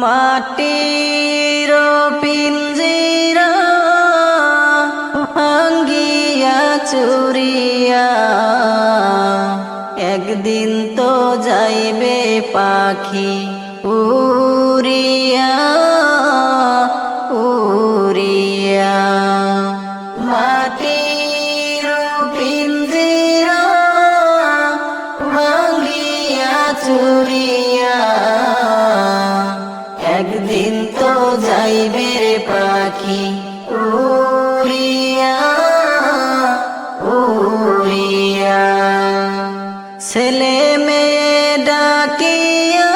মাটির পিঞ্জিরা ভাঙ্গিয়া চুরিয়া একদিন তো যাইবে পাখি উড়িয়া উড়িয়া। মাটির পিঞ্জিরা ভাঙ্গিয়া চুরিয়া একদিন তো যাইবে পাখি উড়িয়া উড়িয়া। ছেলে মেয়ে ডাকিয়া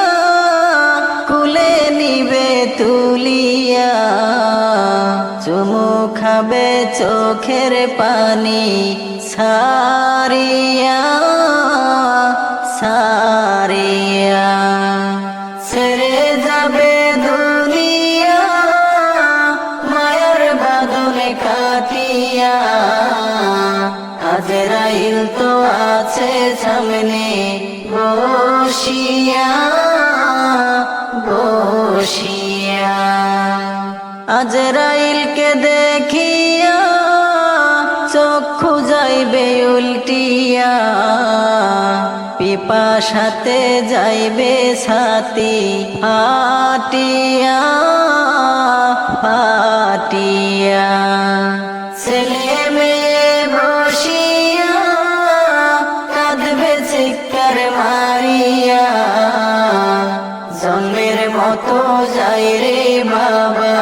কুলে নিবে তুলিয়া চুমু খাবে চোখের পানি সারিয়া সারিয়া। ছেড়ে যাবে দুনিয়া মায়ার বাঁধনে কাটিয়া আজরাইল তো আছে সামনে বসিয়া বসিয়া। আজরাইলকে দেখিয়া চক্ষু যাইবে উল্টিয়া পিপাসাতে যাইবে ছাতি ফাটিয়া ফাটিয়া। ছেলে মেয়ে বসিয়া কাঁদবে চিৎকার মারিয়া জন্মের মতো যাই রে বাবা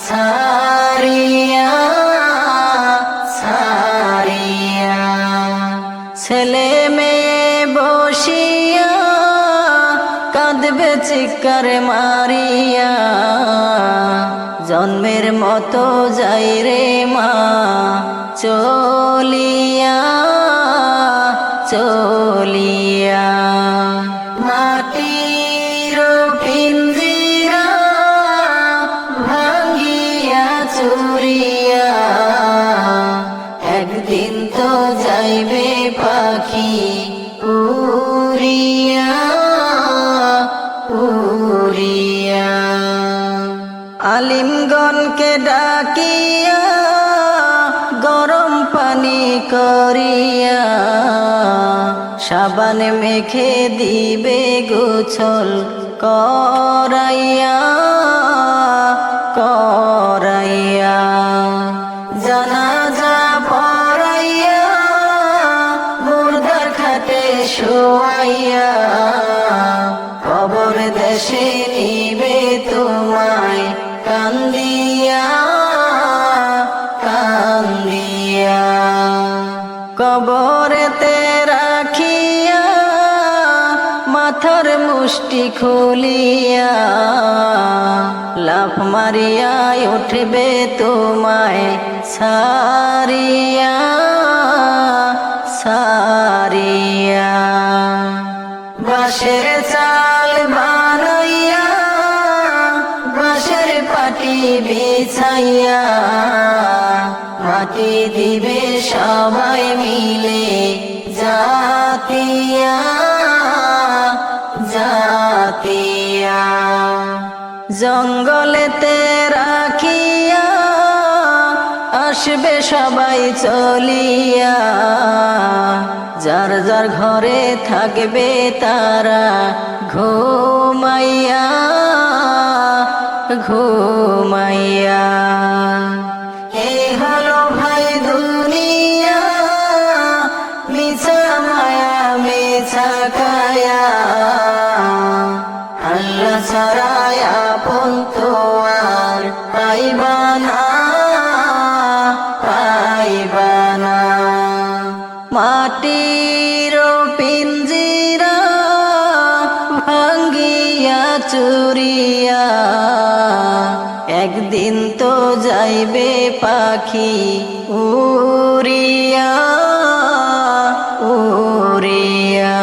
সারিয়া সারিয়া। ছেলে মেয়ে বসিয়া কাঁদবে চিৎকার মারিয়া জন্মের মতো যাই রে মা চলিয়া চলিয়া। মাটির পিঞ্জিরা ভাঙ্গিয়া চুরিয়া একদিন তো যাইবে পাখি উড়িয়া উড়িয়া। আলিমগণকে ডাকিয়া গরম পানি করিয়া সাবান মেখে দিবে গোছল করাইয়া করাইয়া। জানাজা পড়াইয়া মুর্দার খাটে শোয়াইয়া কবর দেশে নিবে তোমায় কান্দিয়া কান্দিয়া। কবরেতে রাখিয়া মাথার মুষ্টি খুলিয়া লাফ মারিয়া উঠবে তোমায় সারিয়া সারিয়া। বাঁশের চাল বানাইয়া বাঁশের পাটি বিছাইয়া মাটি দিবে সবাই মিলে জাতিয়া জাতিয়া। জঙ্গলেতে রাখিয়া আসবে সবাই চলিয়া যার যার ঘরে থাকবে তারা ঘুমাইয়া ঘুমাইয়া। এই হলো ভাই দুনিয়া মিছা মায়া মিছা কায়া আল্লাহ ছাড়াই আপন তো আর পাইবা না পাইবা না। মাটির পিঞ্জিরা ভাঙ্গিয়া চুরিয়া একদিন তো যাইবে পাখি উড়িয়া উড়িয়া।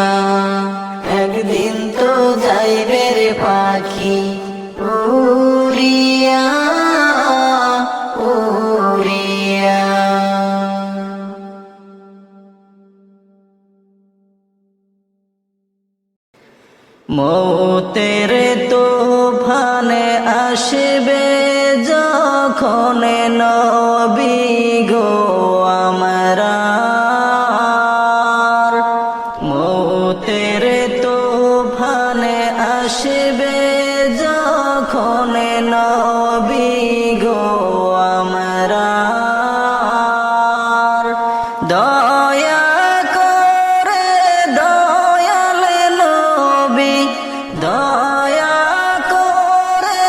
একদিন তো যাইবে রে পাখি উড়িয়া উড়িয়া। মৌতের তুফান আসবে যখন নবী গো আমরা মৌতের তুফানে আসবে যখন নবী গো আমরা দয়া করে দয়াল নবী দয়া করে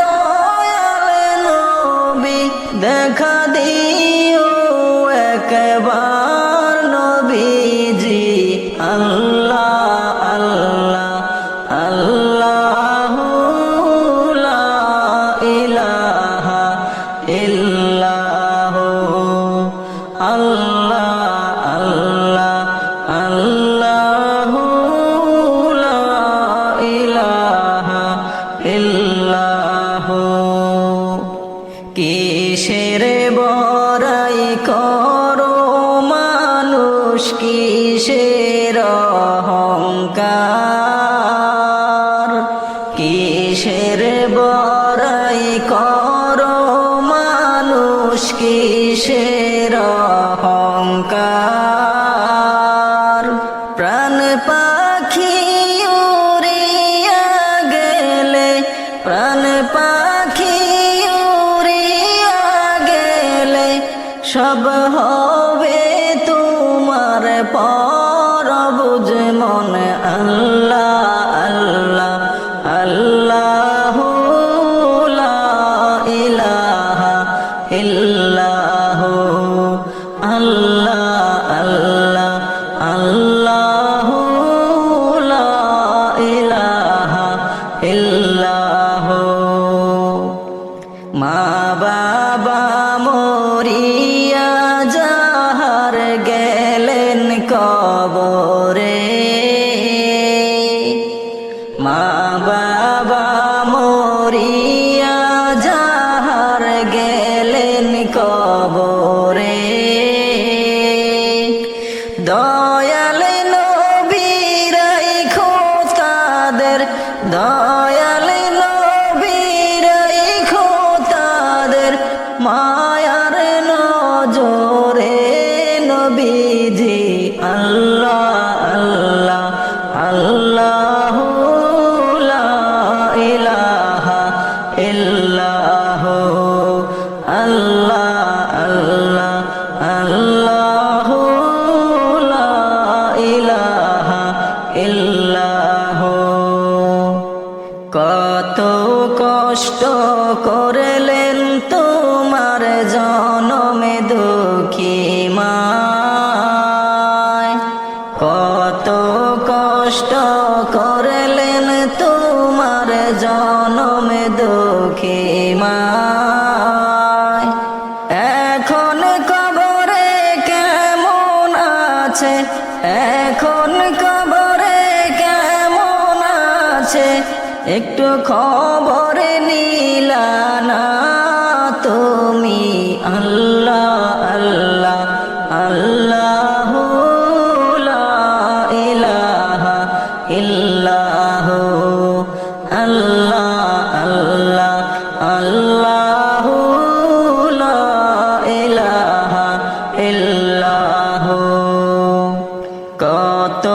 দয়াল নবী দেখা দিও একবার নবীজি আল্লাহ আল্লাহ আল্লাহু লা ইলাহা ইল্লাহু আল্লাহ আল্লাহ আল্লাহু লা ইলাহা ইল্লাহু কিসের বড়াই করো মানুষ কিসের অহংকার কিসের বড়াই করো মানুষ কিসের অহংকার প্রাণ পাখি উড়িয়া গেলে প্রাণ পাখি উড়িয়া গেলে সব হবে তোমার পর বুঝ মন আল্লাহ আল্লাহ আল্লাহু লা ইলাহা ইল্লাহু আল্লাহ আল্লাহ আল্লাহু লা ইলাহা ইল্লাহু মা বাবা মরিয়া যাহার গেলেন কবরে মা বাবা মরিয়া যাহার গেলেন কবরে দয়াল নবীরাই খোঁজ তাদের দয়াল নবীরাই খোঁজ তাদের মায়ার নজরে নবীজি আল্লাহ আল্লাহ আল্লাহু লা ইলাহা ইল্লাহু আল্লাহ আল্লাহ আল্লাহু লা ইলাহা ইল্লাহু কত কষ্ট করলেন তোমার জনমে দুঃখী মায় কত কষ্ট করলেন তোমার জনমে দুঃখী মায় এখন কবরে কেমন আছে এখন কবরে কেমন আছে একটু খবর নিলা না তুমি আল্লাহ আল্লাহ আল্লাহু লা ইলাহা ইল্লাহু আল্লাহ আল্লাহ আল্লাহু লা ইলাহা ইল্লাহু কত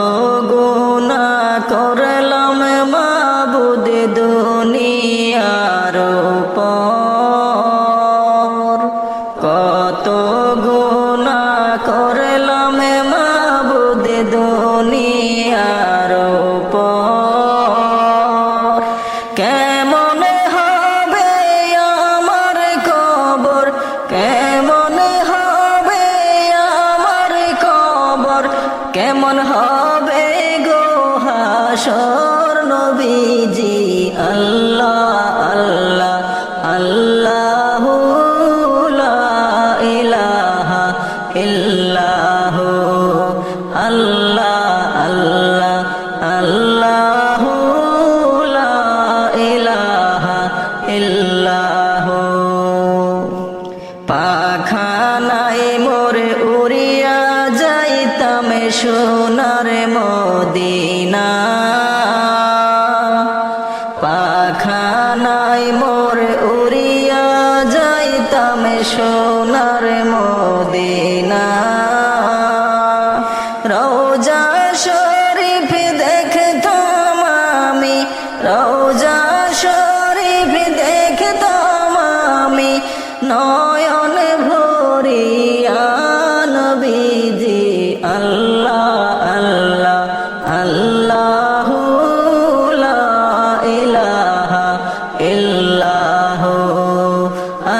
গুনাহ করলাম মাবুদ দুনিয়ার উপর কত গুনাহ করলাম মাবুদ দুনিয়ার উপর কেমন হবে আমার কবর কেমন হবে আমার কবর কেমন হবে গো হাসর নবীজি আল্লাহ আল্লাহ আল্লাহু লা ইলাহা ইল্লাহু আল্লাহ আল্লাহ আল্লাহু লা ইলাহা ইল্লাহু পাখানায় মোরে উড়িয়া যাইতাম সোনার মদিনা পাখানায় মোর সোনার মদিনা রওজা শরীফ দেখতাম আমি রওজা শরীফ দেখতাম আমি নয়ন ভরিয়া নবীজি আল্লাহ আল্লাহ আল্লাহু লা ইলাহা ইল্লাহু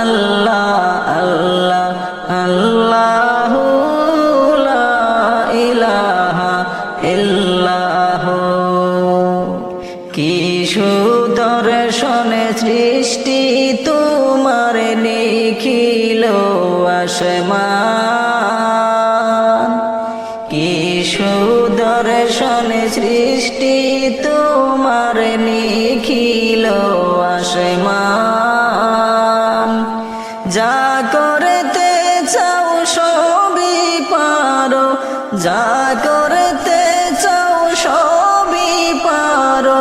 আল্লাহ আল্লাহ আল্লাহু লা ইলাহা ইল্লাহু কি সুদর্শন সৃষ্টি তোমার নিখিল আসমান কি সুদর্শন সৃষ্টি তোমার নিখিল আসমান যা করতে চাও সবই পারো যা করতে চাও সবই পারো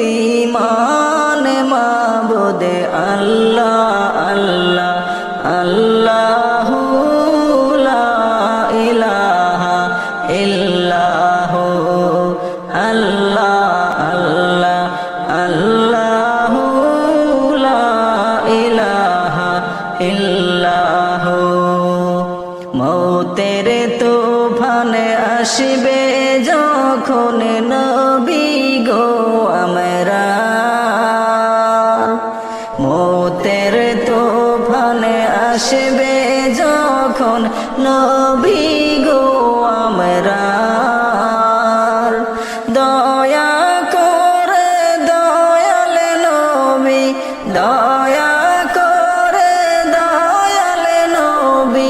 সর্বশক্তিমান মাবুদ আল্লাহ আল্লাহ আল্লাহু লা ইলাহা ইল্লাহু আল্লাহ আল্লাহ আল্লাহু লা ইলাহা ইল্লাহু মৌতের তুফানে আসবে যখন নবী গো আমরা মৌতের তুফানে আসবে যখন নবী গো আমরা দয়া করে দয়াল নবী দয়া করে দয়াল নবী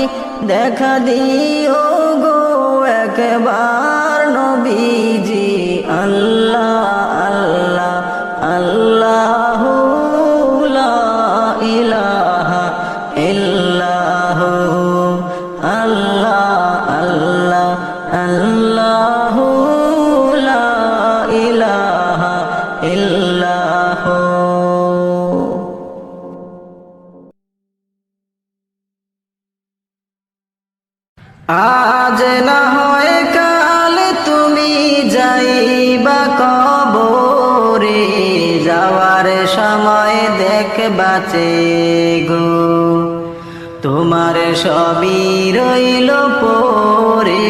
দেখা দিও গো একবার নবীজি আল্লাহ আল্লাহ আল্লাহু লা ইলাহা ইল্লাহু আল্লাহ আল্লাহ আল্লাহু লা ইলাহা ইল্লাহু আজ না হয় কাল তুমি যাইবা কবরে যাওয়ার সময় দেখবাচে গো তোমার সবই রইল পরে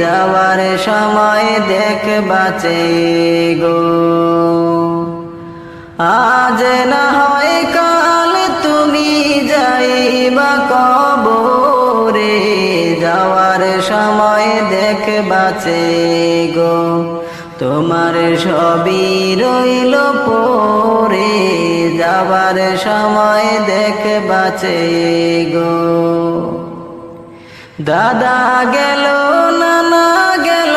যাওয়ার সময় দেখবাচে গো আজ না হয় কাল তুমি যাইবা কবরে যাওয়ার সময় দেখবাচে গো তোমার সবই রইল পরে যাওয়ার সময় দেখবাচে গো দাদা গেল নানা গেল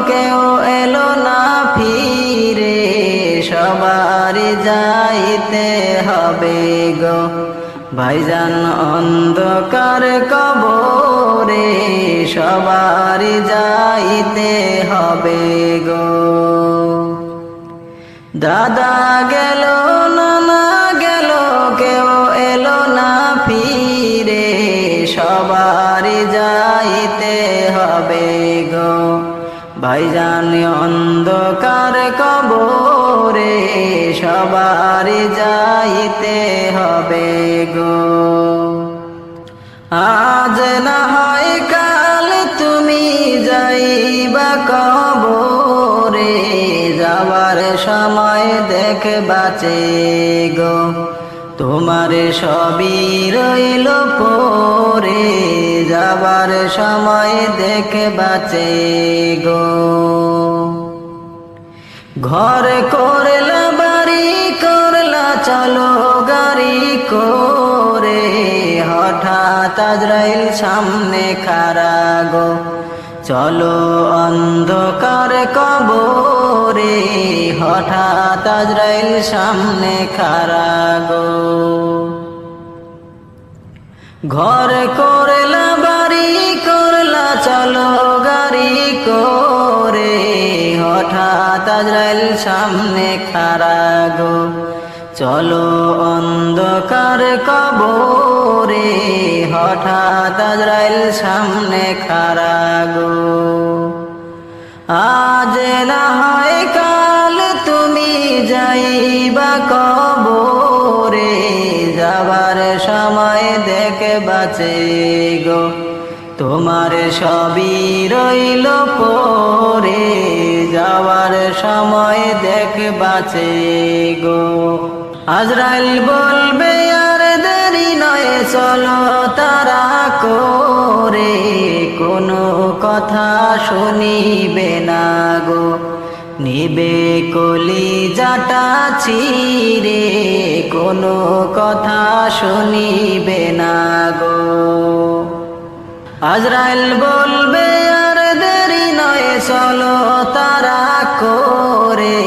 কেউ এলো না ফিরে সবারই যাইতে হবে গো ভাইজান অন্ধকার কবরে সবারই যাইতে হবে গো দাদা গেল নানা গেল কেউ এলো না ফিরে সবারই যাইতে হবে গো ভাইজান অন্ধকার কবরে সবারই যাইতে হবে গো আজ না হয় কাল তুমি যাইবা কবরে যাওয়ার সময় দেখবাচে গো তোমার সবই রইল পরে যাবার সময় দেখবাচে গো ঘর করলা বাড়ি করলা চলো গাড়ি করে হঠাৎ আজরাইল সামনে খাড়া গো চলো অন্ধকার কবরে হঠাৎ আজরাইল সামনে খাড়া গো ঘর করলা বাড়ি করলা চলো গাড়ি করে হঠাৎ আজরাইল সামনে খাড়া গো চলো অন্ধকার কবরে, হঠাৎ আজরাইল সামনে খাড়া গো। আজ না হয় কাল তুমি যাইবা কবরে, যাবার সময় দেখে বাঁচে গো, তোমার সবই রইল পরে, যাওয়ার সময় দেখে বাঁচে গো। আজরাইল বলবে আর দেরি নয়, চলো তারা করে, কোনো কথা শুনিবে না গো, নিবে কলিজাটা ছিঁড়ে, কোনো কথা শুনিবে না গো। আজরাইল বলবে আর দেরি নয়, চলো তারা করে,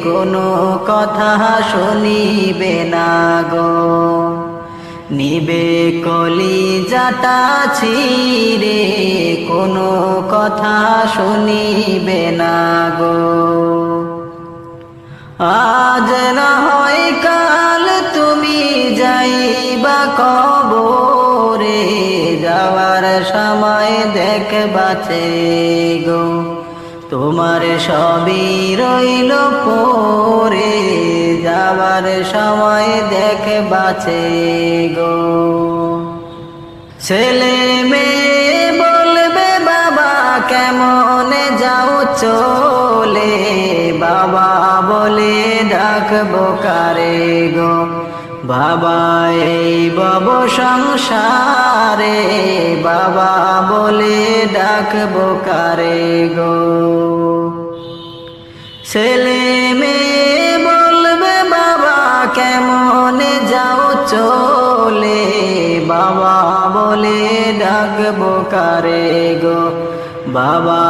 কোনো কথা শুনিবে না গো, নিবে কলিজাটা ছিঁড়ে, কোনো কথা শুনিবে না গো। আজ না হয় কাল তুমি যাইবা কবরে, যাওয়ার সময় দেখে বাঁচে গো, তোমার সবই রইল পরে, যাওয়ার সময় দেখে বাঁচে গো। ছেলে মেয়ে বলবে বাবা কেমনে যাও চলে, বাবা বলে ডাকবো কারে গো, বাবা এই বব সংসারে, বাবা বলে ডাকবো কারে গো। ছেলে মেয়ে বলবে বাবা কেমনে যাও চলে, বাবা বলে ডাকবো কারে গো, বাবা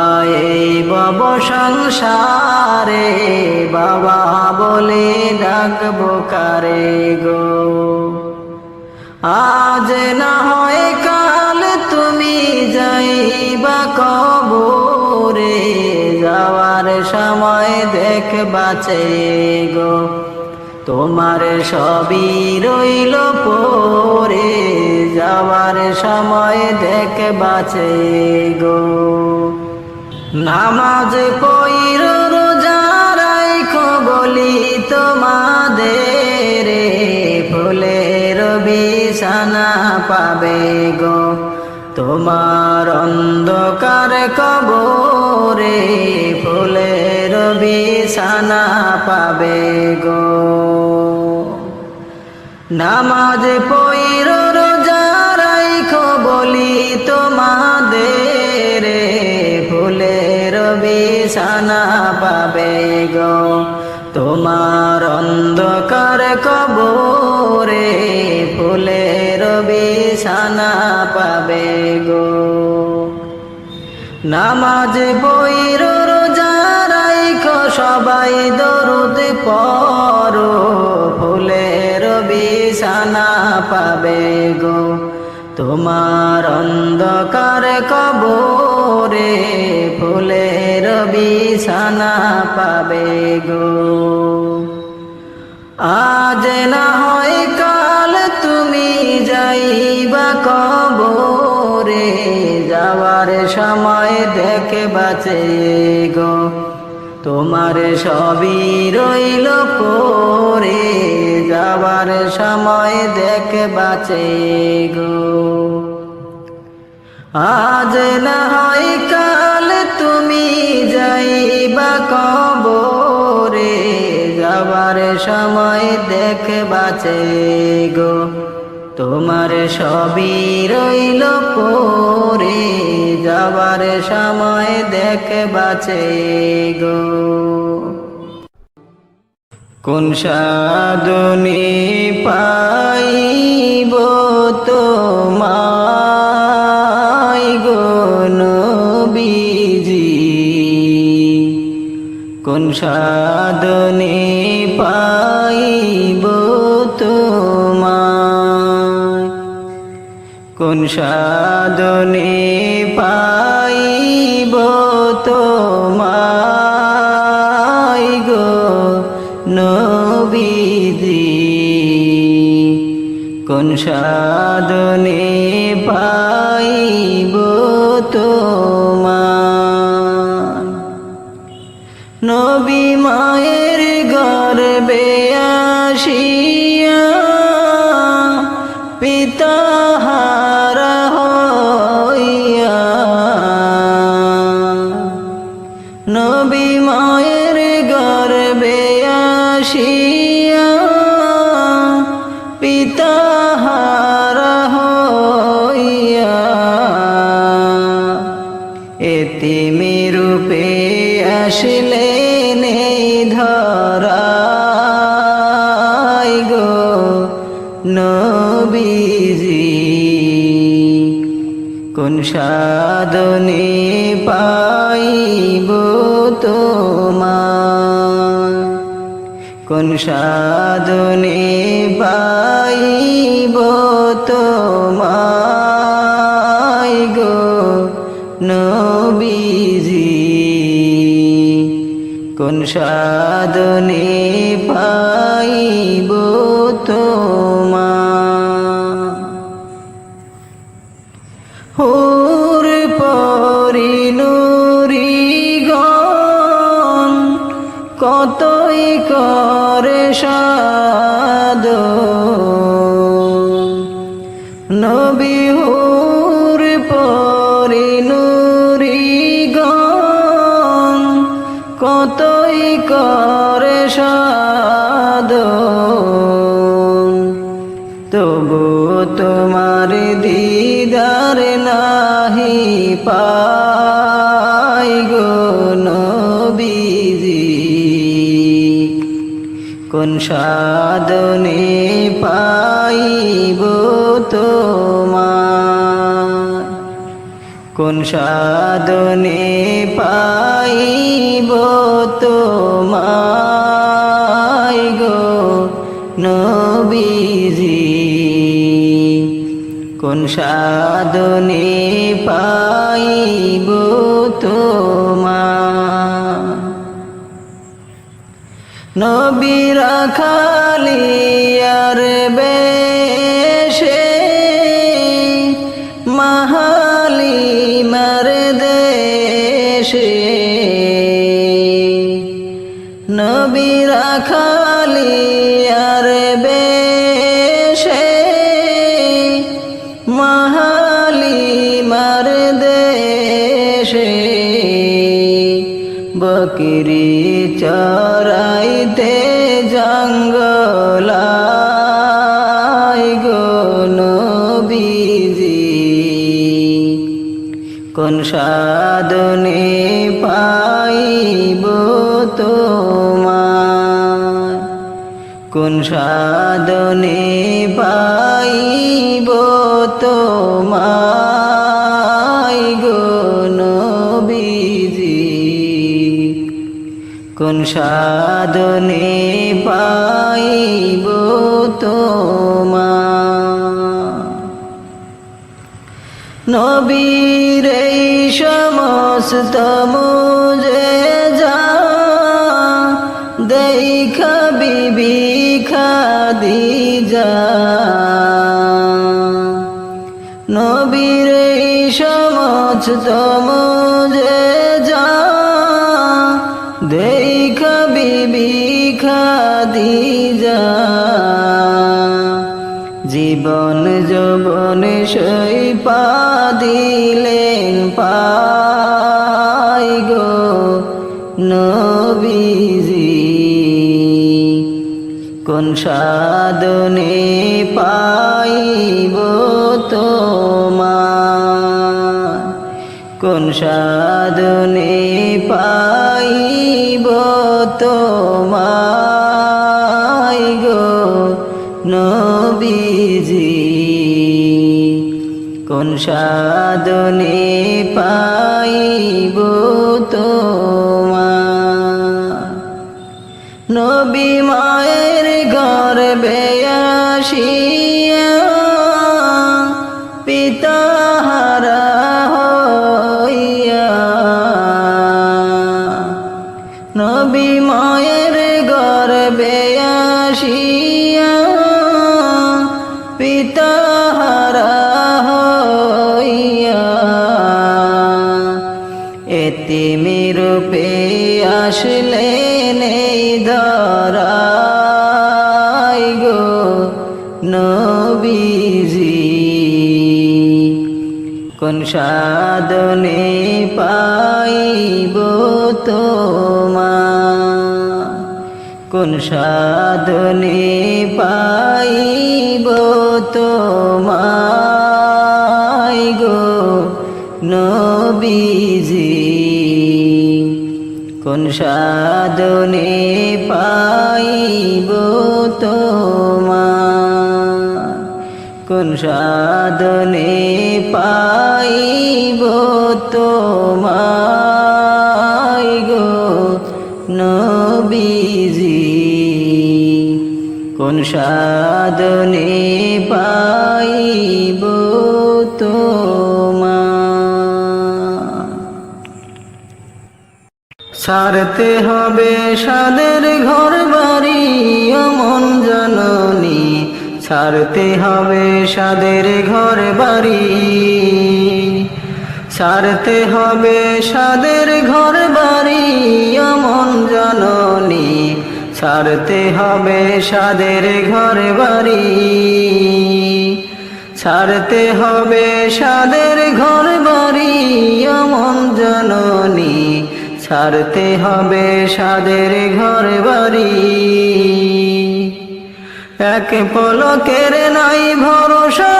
এই বব সংসারে, বাবা বলে ডাকবো কারে গো। আজ না হয় কাল তুমি যাইবা কবরে, যাওয়ার সময় দেখ বাঁচে গো, তোমার সবই রইল পরে, যাওয়ার সময় দেখ বাঁচে গো। নামাজ পইর রোজা রাইখো বলি তোমাদের, ফুলের বিছানা পাবে গো, তোমার অন্ধকার কবরে, ফুলের বিছানা পাবে গো। নামাজ পইর রোজা রাইখো বলি তোমাদের, ফুলের বিছানা পাবে গো, তোমার অন্ধকার কবরে, ফুলের বিছানা পাবে গো। নামাজ পইর রোজা রাইখো সবাই দরুদ পড়ো, ফুলের বিছানা পাবে গো, তোমার অন্ধকার কবরে, ফুলের বিছানা পাবে গো। আজ না হয় কাল তুমি যাইবা কবরে, যাওয়ার সময় দেখে বাঁচে গো, তোমার সবই রইল পরে, যাওয়ার সময় দেখে বাঁচে গো। আজ না হয় কাল তুমি যাইবা কবরে, যাওয়ার সময় দেখে বাঁচে গো, তোমার সবই রইল পরে, যাওয়ার সময় দেখে বাঁচে গো। কোন সাধনে পাইব তোমায় গো নবীজি, কোন সাধনে পাইব তোমায়, কোন সাধনে পাইব তোমায় গো নবীজি। কোন সাধনে পাইব তোমার। নবী মায়ের গর্ভে আসিয়া পিতা হারা হইয়া, নবী মায়ের গর্ভে আসিয়া পিতা হারা হইয়া, এতিমী রূপে আসলেন এই ধরায় গো নবীজি। কোন সাধনে পাইব তোমার, কোন সাধনে পাইব তোমায় গো নবীজি। কোন সাধনে পাইব তোমার। হুর পরি নুরিগণ কতই করে সাধন, নবী হুর পরি নুরিগণ কতই করে সাধন, তবু তোমার দিদার নাহি পাই গো নবীজি। কোন সাধনে পাইব তোমার, কোন সাধনে পাইব তোমায় গো নবীজি। কোন সাধনে পাইব তোমার। নবী রাখালিয়ার বেশে মাহালিমার দেশে, নবী রাখালিয়ার বেশে মাহালিমার দেশে, বকরি চরাইতে জঙ্গলায় গো নবীজি। কোন সাধনে পাইব তোমার, কোন সাধনে পাইব তোমায় গো নবীজি। কোন সাধনে পাইব তোমার। নবীর এই সমস্ত মুজেজা দেখা বিবি খাদিজা, নবীর এই সমস্ত মুজেজা দেখা বিবি খাদিজা, জীবন যৌবন সইপা দিলেন পাই গো নবীজি। কোন সাধনে পাইব তোমার, কোন সাধনে পাইব তোমায় গো নবীজি। কোন সাধনে পাইব তোমার। নবী মায়ের গর্ভে আসিয়া পিতা হারা হইয়া, নবী মায়ের গর্ভে আসিয়া পিতা নবীজি কোন সাধনে পাইব তোমায় কোন সাধনে পাইব তোমায় গো নবীজি কোন সাধনে পাইব তোমায় কোন সাধনে পাইব তোমায় গো নবীজি কোন সাধনে পাইব তোমায় ছাড়তে হবে সাদের ঘর বাড়ি অমন জননী ছাড়তে হবে সাদের ঘর বাড়ি ছাড়তে হবে সাদের ঘর বাড়ি অমন জননী ছাড়তে হবে সাদের ঘর বাড়ি ছাড়তে হবে সাদের ঘর বাড়ি অমন জননী ছাড়তে হবে সাদের ঘর বাড়ি এক পলকের নাই ভরসা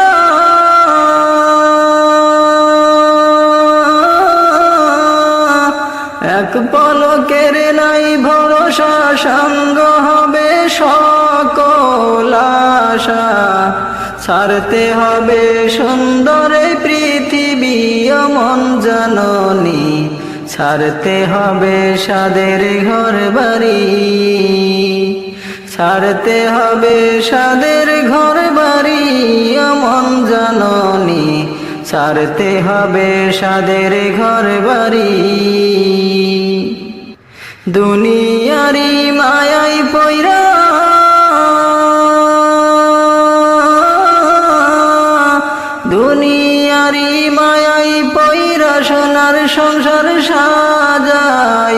এক পলকের নাই ভরসা সঙ্গ হবে সকল আশা ছাড়তে হবে সুন্দর পৃথিবী অমন জননী ছাড়তে হবে সাদের ঘর বাড়ি ছাড়তে হবে সাদের ঘর বাড়ি অমন জননী ছাড়তে হবে সাদের ঘর বাড়ি দুনিয়ারি মায়াই পয়রা দুনিয়ারি মায়াই পয়রা সোনার সংসার সাজাইয়া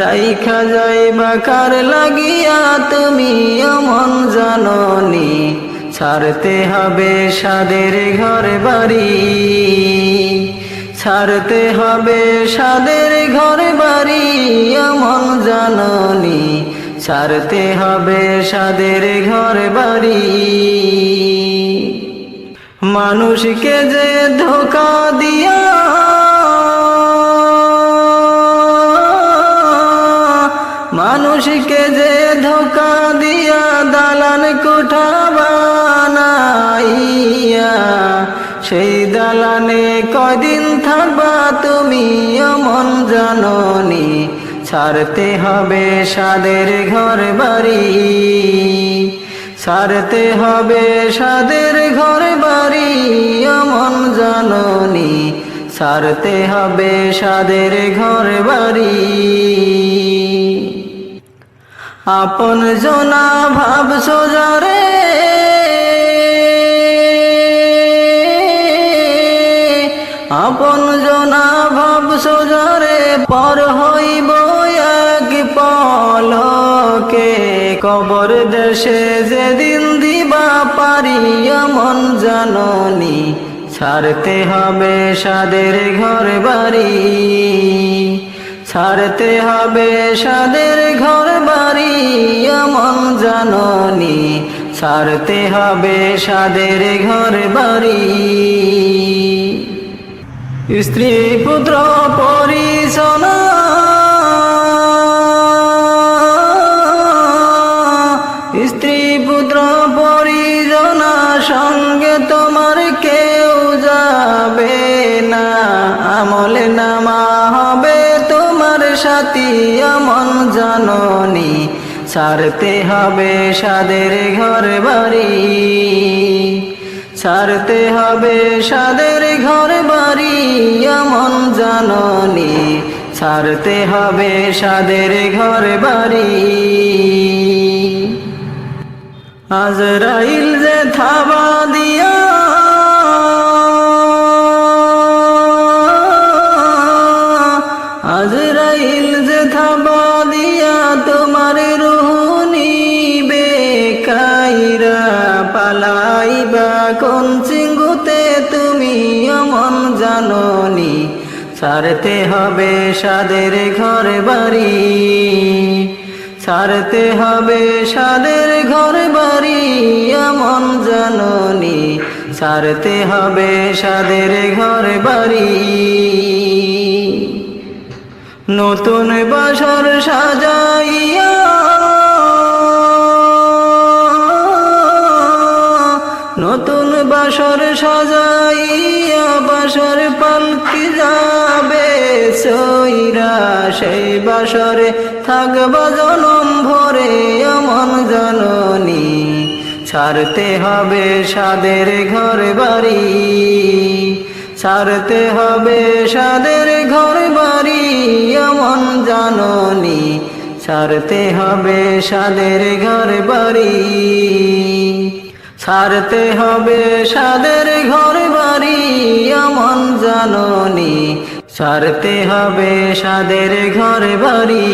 রাইখা যাইবা কার লাগিয়া তুমি অমন জননী ছাড়তে হবে সাদের ঘর বাড়ি ছাড়তে হবে সাদের ঘর বাড়ি অমন জননী ছাড়তে হবে সাদের ঘর বাড়ি মানুষকে যে ধোঁকা দিয়া মানুষকে যে ধোঁকা দিয়া দালান কোঠা বানাইয়া সেই দালানে কয়দিন থাকবা তুমি অমন জননী ছাড়তে হবে সাদের ঘর বাড়ি ছাড়তে হবে সাদের ঘর বাড়ি অমন জননী ছাড়তে হবে সাদের ঘর বাড়ি আপন জনা ভাবছো যারে আপন জনা ভাবছো যারে পর হইব এক পলকে কবর দেশে যেদিন দিবা পারি অমন জননী ছাড়তে হবে সাদের ঘর বাড়ি ছাড়তে হবে সাদের ঘর বাড়ি অমন জননী ছাড়তে হবে সাদের ঘর বাড়ি স্ত্রী পুত্র পরিজনা স্ত্রী পুত্র পরিজনা সঙ্গে তোমার কেউ যাবে না আমল নামা হবে তোমার সাথী অমন জননী ছাড়তে হবে সাদের ঘর বাড়ি ছাড়তে হবে সাদের ঘর বাড়ি অমন জননী ছাড়তে হবে সাদের ঘর বাড়ি আজরাইল যে থাবা দিয়া আজরাইল যে থাবা দিয়া তোমার রুহ নিবে কাই কোন চিঙ্গুতে তুমি অমন জাননি, ছাড়তে হবে সাদের ঘর বাড়ি, ছাড়তে হবে সাদের ঘর বাড়ি এমন জাননি, ছাড়তে হবে সাদের ঘর বাড়ি। নতুন বাসর সাজাইয়া নতুন বাসর সাজাইয়া বাসর পালকি যাবে সইরা, সেই বাসরে থাকবা জনম ভরে এমন জাননি, ছাড়তে হবে সাদের ঘর বাড়ি, ছাড়তে হবে সাদের ঘর বাড়ি এমন জাননি, ছাড়তে হবে সাদের ঘর বাড়ি, ছাড়তে হবে সাদের ঘর বাড়ি এমন জাননি, ছাড়তে হবে সাদের ঘর বাড়ি।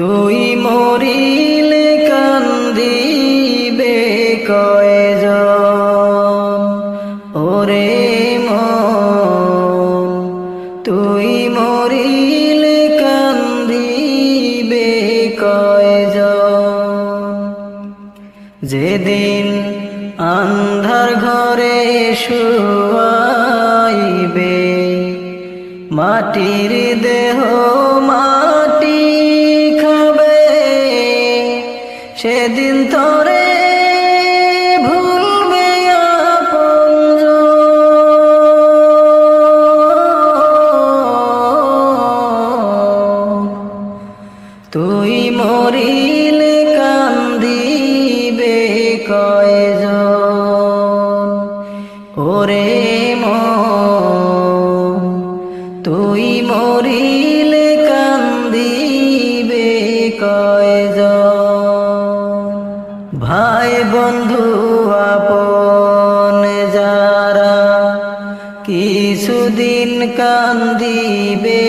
তুই মরিলে কান্দিবে কয়জন ওরে মন, তুই মরিলে কান্দিবে কয়জন, যেদিন আন্ধার ঘরে শুয়াইবে মাটির দেহ মাটি খাবে, সেদিন তোরে ভুলবে আপনজন, তুই মরিলে কান্দিবে কয়জন ওরে মন, তুই মরিলে কান্দিবে কয়জন। ভাই বন্ধু আপন যারা কিছুদিন কান্দিবে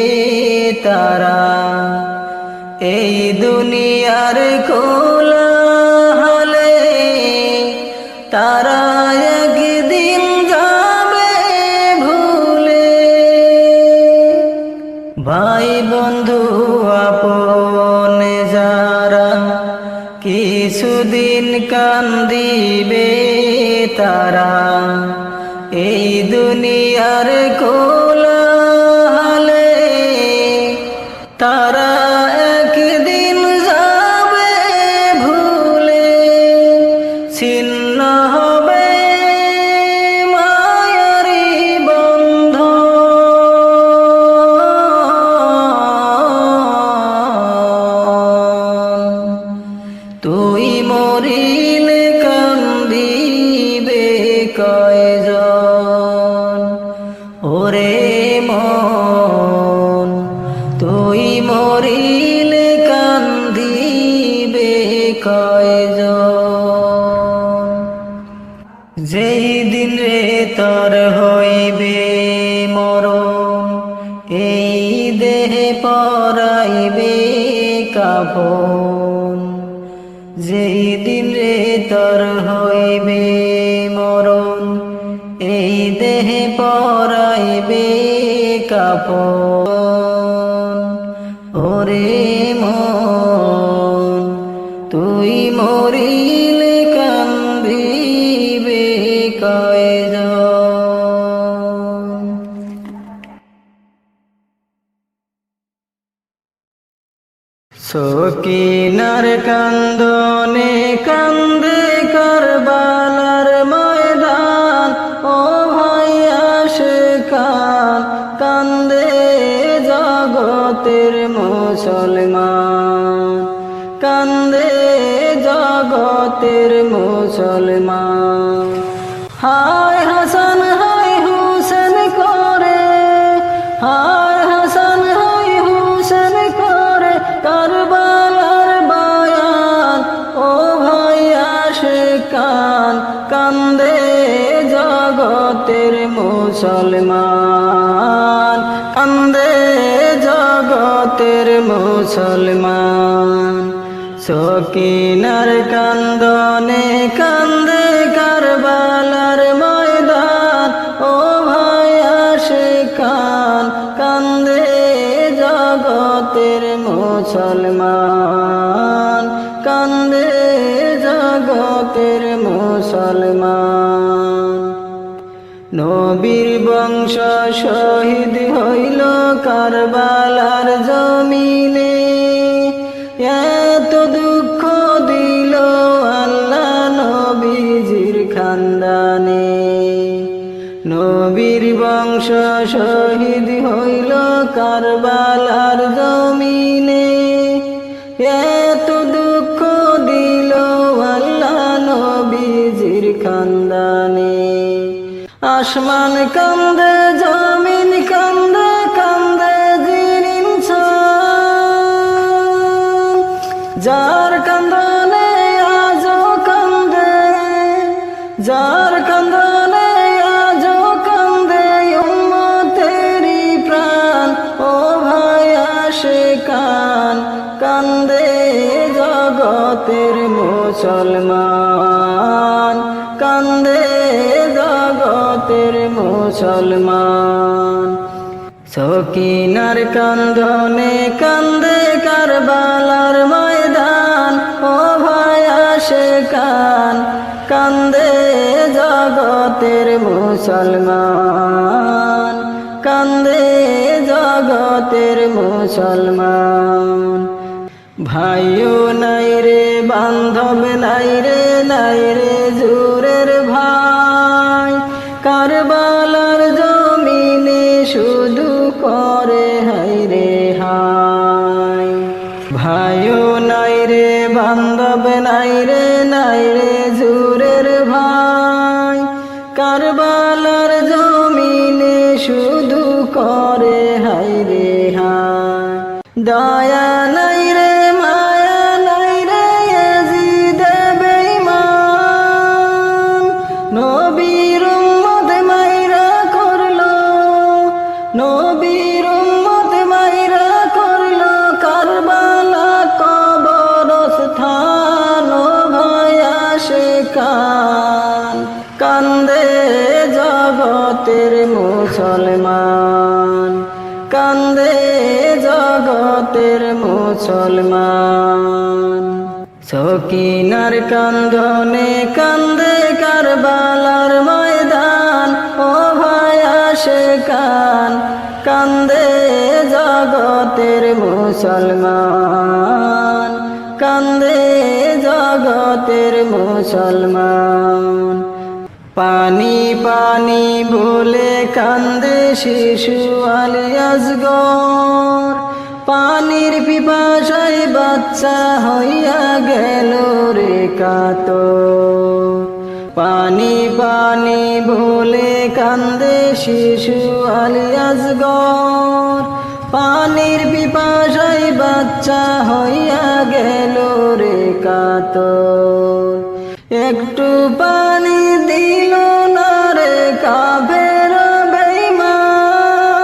তারা, এই দুনিয়ার কোলাহলে তারা একদিন যাবে ভুলে। ভাই বন্ধু আপন যারা কিছুদিন কান্দিবে তারা, এই দুনিয়ার কোলাহলে তারা একদিন যাবে ভুলে, ছিন্ন হবে মায়ারি বন্ধন, তুই মরিলে কান্দিবে কয়জন ওরে মন, তুই মরিলে কান্দিবে কয়জন। যেই দিন রে তোর হইবে মরণ, এই দেহে পরাইবে কাফন, যেই দিন রে তোর হইবে মরণ, এই দেহে পরাইবে কাফন ওরে মন, তুই মরিলে কান্দিবে কয়জন। সকিনার কান্দনে কান্দে কারবালার ময়দান, ও ভাই আশিকান কান্দে জগতের মুসলমান, কান্দে জগতের মুসলমান। হায় হাসান হায় হুসেন করে, হায় হাসান হায় হুসেন করে কারবালার বয়ান, ও ভাই আশিকান কান্দে জগতের মুসলমান, কান্দে জগতের মুসলমান। সকিনার কান্দনে কান্দে কারবালার ময়দান, ও ভাই আশিকান কান্দে জগতের মুসলমান, কান্দে জগতের মুসলমান। নবীর বংশ শহীদ হইল কারবালার জমিনে, এত দুঃখ দিল আল্লাহ নবীজির খানদানে। নবীর বংশ শহীদ হইল কারবালার জমিনে, এত দুঃখ দিল আল্লাহ নবীজির খানদানে। আসমান কান্দে জমিন কান্দে কান্দে জির ইনসান, যার কান্দনে আজও কান্দে, যার কান্দনে আজও কান্দে উম্মতেরি প্রাণ, ও ভাই আশিকান কান্দে জগতের মুসলমান, কান্দে জগতের মুসলমান। সকিনার কান্দনে কান্দে কারবালার ময়দান, ও ভাই আশিকান কান্দে জগতের মুসলমান, কান্দে জগতের মুসলমান। ভাইও নাই রে বান্ধব নাই রে, নাই রে জুরের ভাই, কারবালার জমিনে শুধু করে হাই রে হাই। ভাইও নাই রে বান্ধব নাই রে, নাই রে জুরের ভাই, কারবালার জমিনে শুধু করে হাই রে হাই। দয়া নাই রে মায়া নাই রে ইয়াজিদে বেঈমান, নবীর উম্মত মাইরা করলো, নবীর উম্মত মাইরা করলো কারবালা কবরস্থান, ও ভাই আশিকান কান্দে জগতের মুসলমান, কান্দে জগতের মুসলমান। সকিনার কান্দনে কান্দে কারবালার ময়দান, ও ভাই আশিকান কান্দে জগতের মুসলমান, কান্দে জগতের মুসলমান। পানি পানি বলে কান্দে শিশু আলী আসগর, পানির পিপাসায় বাচ্চা হইয়া গেল রে কাতর। পানি পানি বলে কান্দে শিশু আলী আসগর, পানির পিপাসায় বাচ্চা হইয়া গেল রে কাতর। একটু পানি দিল না রে কাফের বেঈমান,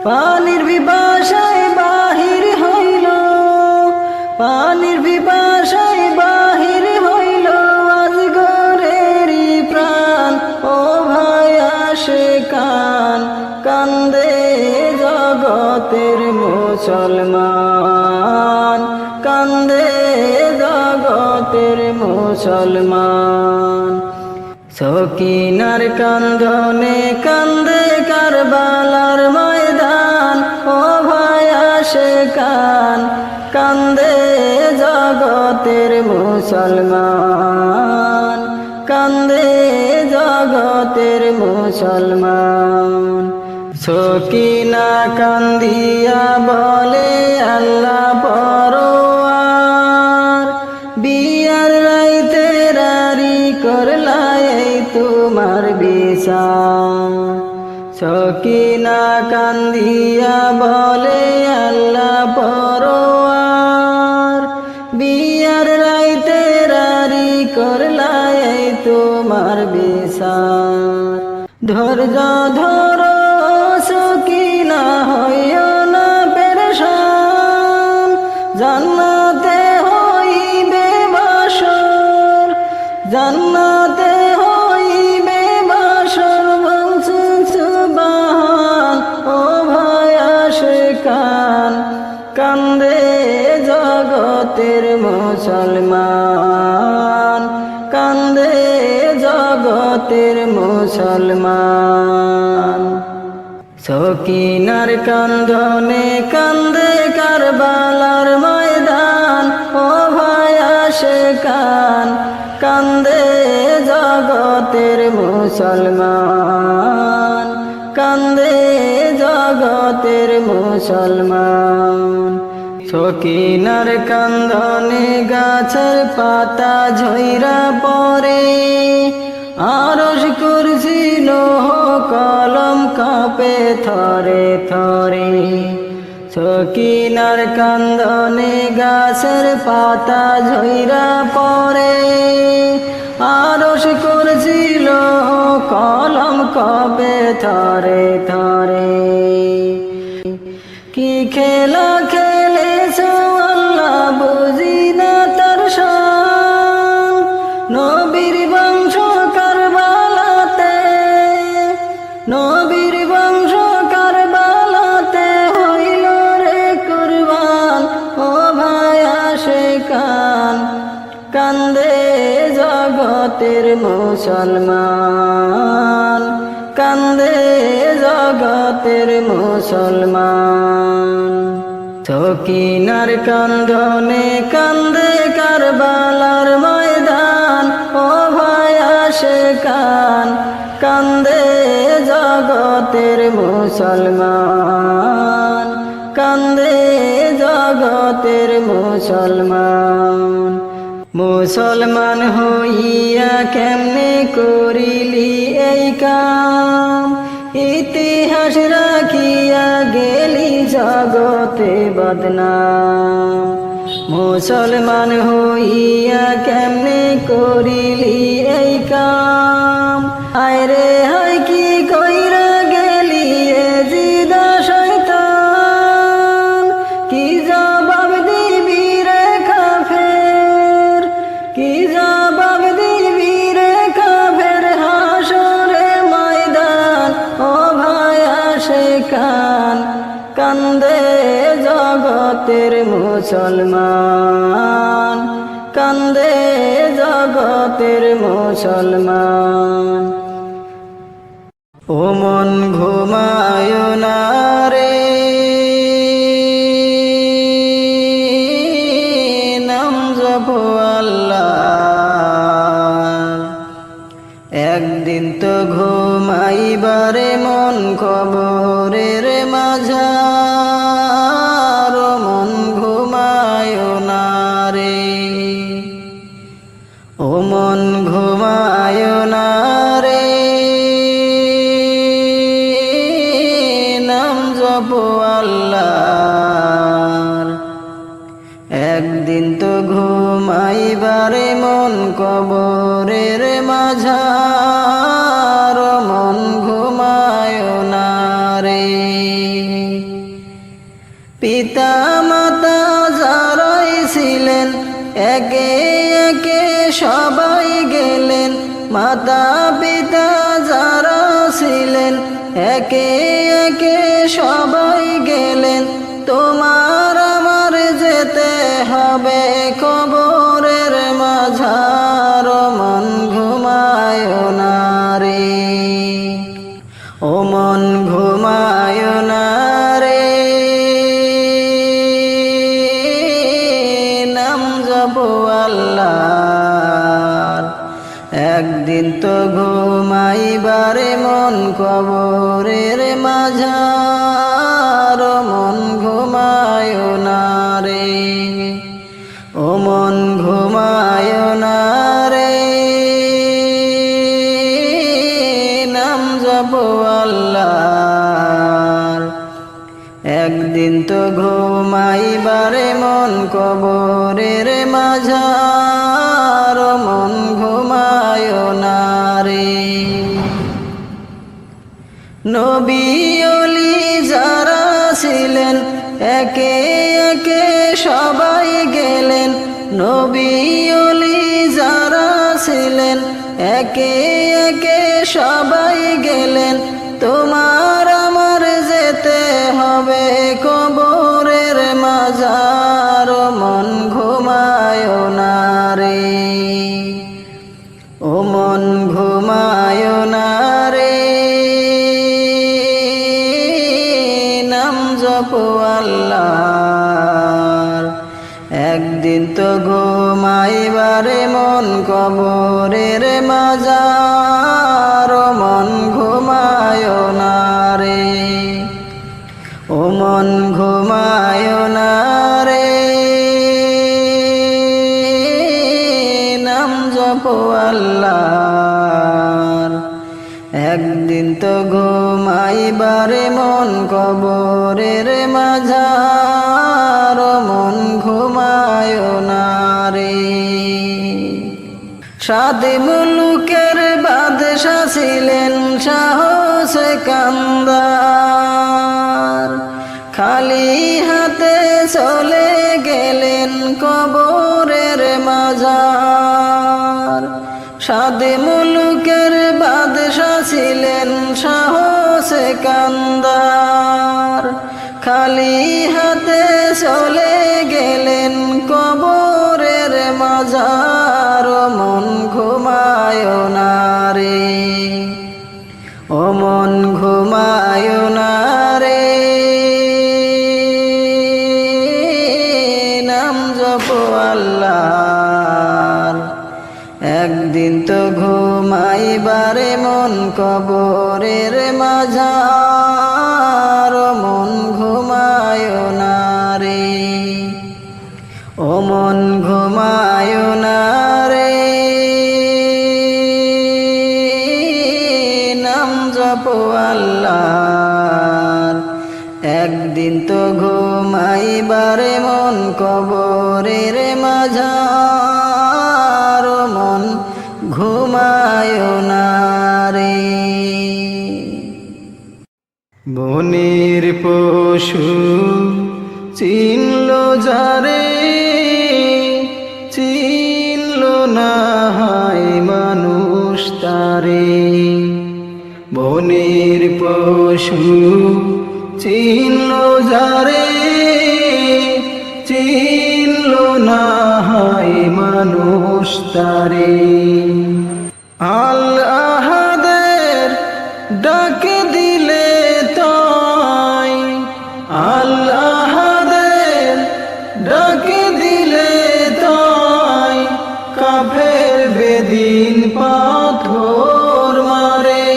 পানির পিপাসায় বাহির হইল, পানির পিপাসায় বাহির হইল আজগরেরই প্রাণ, ও ভাই আশিকান কান্দে জগতের মুসলমান, কান্দে জগতের মুসলমান। সকিনার কান্দনে কান্দে কারবালার ময়দান, ও ভাই আশিকান কান্দে জগতের মুসলমান, কান্দে জগতের মুসলমান। সকিনা কান্দিয়া বলে আল্লাহ পরোয়ার, বিয়ার রাইতে রারি করলাই তোমার বিচার। সকিনা কান্দিয়া বলে আল্লাহ পরোয়ার, বিয়ার রাইতে রারি করলাই তোমার বিচার। ধৈর্য ধরো সকিনা হইও না পেরেশান, জান্নাতে জান্নাতে হইবে বাসর বলছে সুবহান। ও ভাই আশিকান কান্দে জগতের মুসলমান, কান্দে জগতের মুসলমান। সকিনার কান্দনে কান্দে কারবালার ময়দান। ও ভাই আশিকান কান্দে জগতের মুসলমান, কান্দে জগতের মুসলমান। সকিনার কান্দনে গাছের পাতা ঝইরা পড়ে, আরশ কুরসি লৌহ কলম কাঁপে থরে থরে। সকিনার কান্দনে গাছের পাতা ঝইরা পড়ে, আরশ কুরসি লৌহ কলম কাঁপে থরে থরে। কি খেলা খেলেছো আল্লাহ বুঝি না তার শান। নবীর বংশ কারবালাতে, নবীর বংশ কারবালাতে হইল রে কুরবান। ও ভাই আশিকান কান্দে জগতের মুসলমান, কান্দে জগতের মুসলমান। সকিনার কান্দনে কান্দে কারবালার ময়দান। ও ভাই আশিকান কান্দে জগতের মুসলমান, কান্দে জগতের মুসলমান। মুসলমান হইয়া কেমনে করিলি এই কাম, ইতিহাস রাখিয়া গেলি জগতে বদনাম। মুসলমান হইয়া কেমনে করিলি এই কাম, আয়রে হায় কি কইরা গেলি এ জিদা শয়তান। কি জবাব দিবি রে কাফের, কি জবাব দিবি রে কাফের হাসরে ময়দান। ও ভাই আশিকান কান্দে জগতের মুসলমান, কান্দে জগতের মুসলমান। ও মন ঘুমায় না রে নাম জপো আল্লাহ। একদিন তো ঘুমাইবারে মন কবরের মাঝার। ও মন ঘুমায় না রে, ও মন ঘুমায় না রে নাম জপো আল্লাহর। একদিন তো ঘুমাইবারে মন কবরের মাঝার। ও মন ঘুমায় না রে। পিতা মাতা যারাই ছিলেন একে একে সবাই গেলেন। মাতা পিতা যারা ছিলেন একে একে সবাই গেলেন। তোমার আমার যেতে হবে কবরের মাঝার। ও মন ঘুমায় না রে, ও মন ঘুমায় না রে নাম জপো আল্লাহর। একদিন তো ঘুমাইবারে মন কবরের মাঝার। ও মন ঘুমায় না রে, ও মন ঘুমায় না রে নাম জপো আল্লাহর। একদিন তো ঘুমাইবারে মন কবরের মাঝার। ও মন ঘুমায় না রে। নবী ওলি যারা ছিলেন একে একে সবাই গেলেন। নবী ওলি যারা ছিলেন, একে একে সবাই গেলেন, তোমার আমার যেতে হবে কবরের মাজার। মন ঘুমায় না রে, ও মন ঘুমায় না রে, নাম জপো আল্লাহর। একদিন তো ঘুমাইবারে মন কবরের মাজার। ও মন ঘুমায় না রে, ও মন ঘুমায় না রে, নাম জপো আল্লাহর। একদিন তো ঘুমাইবারে মন কবরের মাঝার। মন ঘুমায় না রে। সাদে মুলুকের বাদশা ছিলেন শাহ সেকান্দার, খালি হাতে চলে গেলেন কবরের মাজার। সাদে মুলুকের বাদশা ছিলেন শাহ সেকান্দার, খালি হাতে চলে গেলেন কবরের মাজার। মন ঘুমায় না রে, ও মন ঘুমায় না রে, নাম জপো আল্লাহর। একদিন তো ঘুমাইবারে মন কবরের মাঝার। মন ঘুমায় না রে, ও মন ঘুমায় না রে, নাম জপো আল্লাহর। একদিন তো ঘুমাইবারে মন কবরের মাঝার। মন ঘুমায় না রে। বনের পশু চিনল যারে, চিনল না হয় মানুষ তারে। বনের পশু চিনল যারে, চিনল না হয় মানুষ তারে। আল আহাদের ডাকে দিলে তাই, আল আহাদের ডাকে দিলে তাই, কাফের বেদিন পাথর মারে।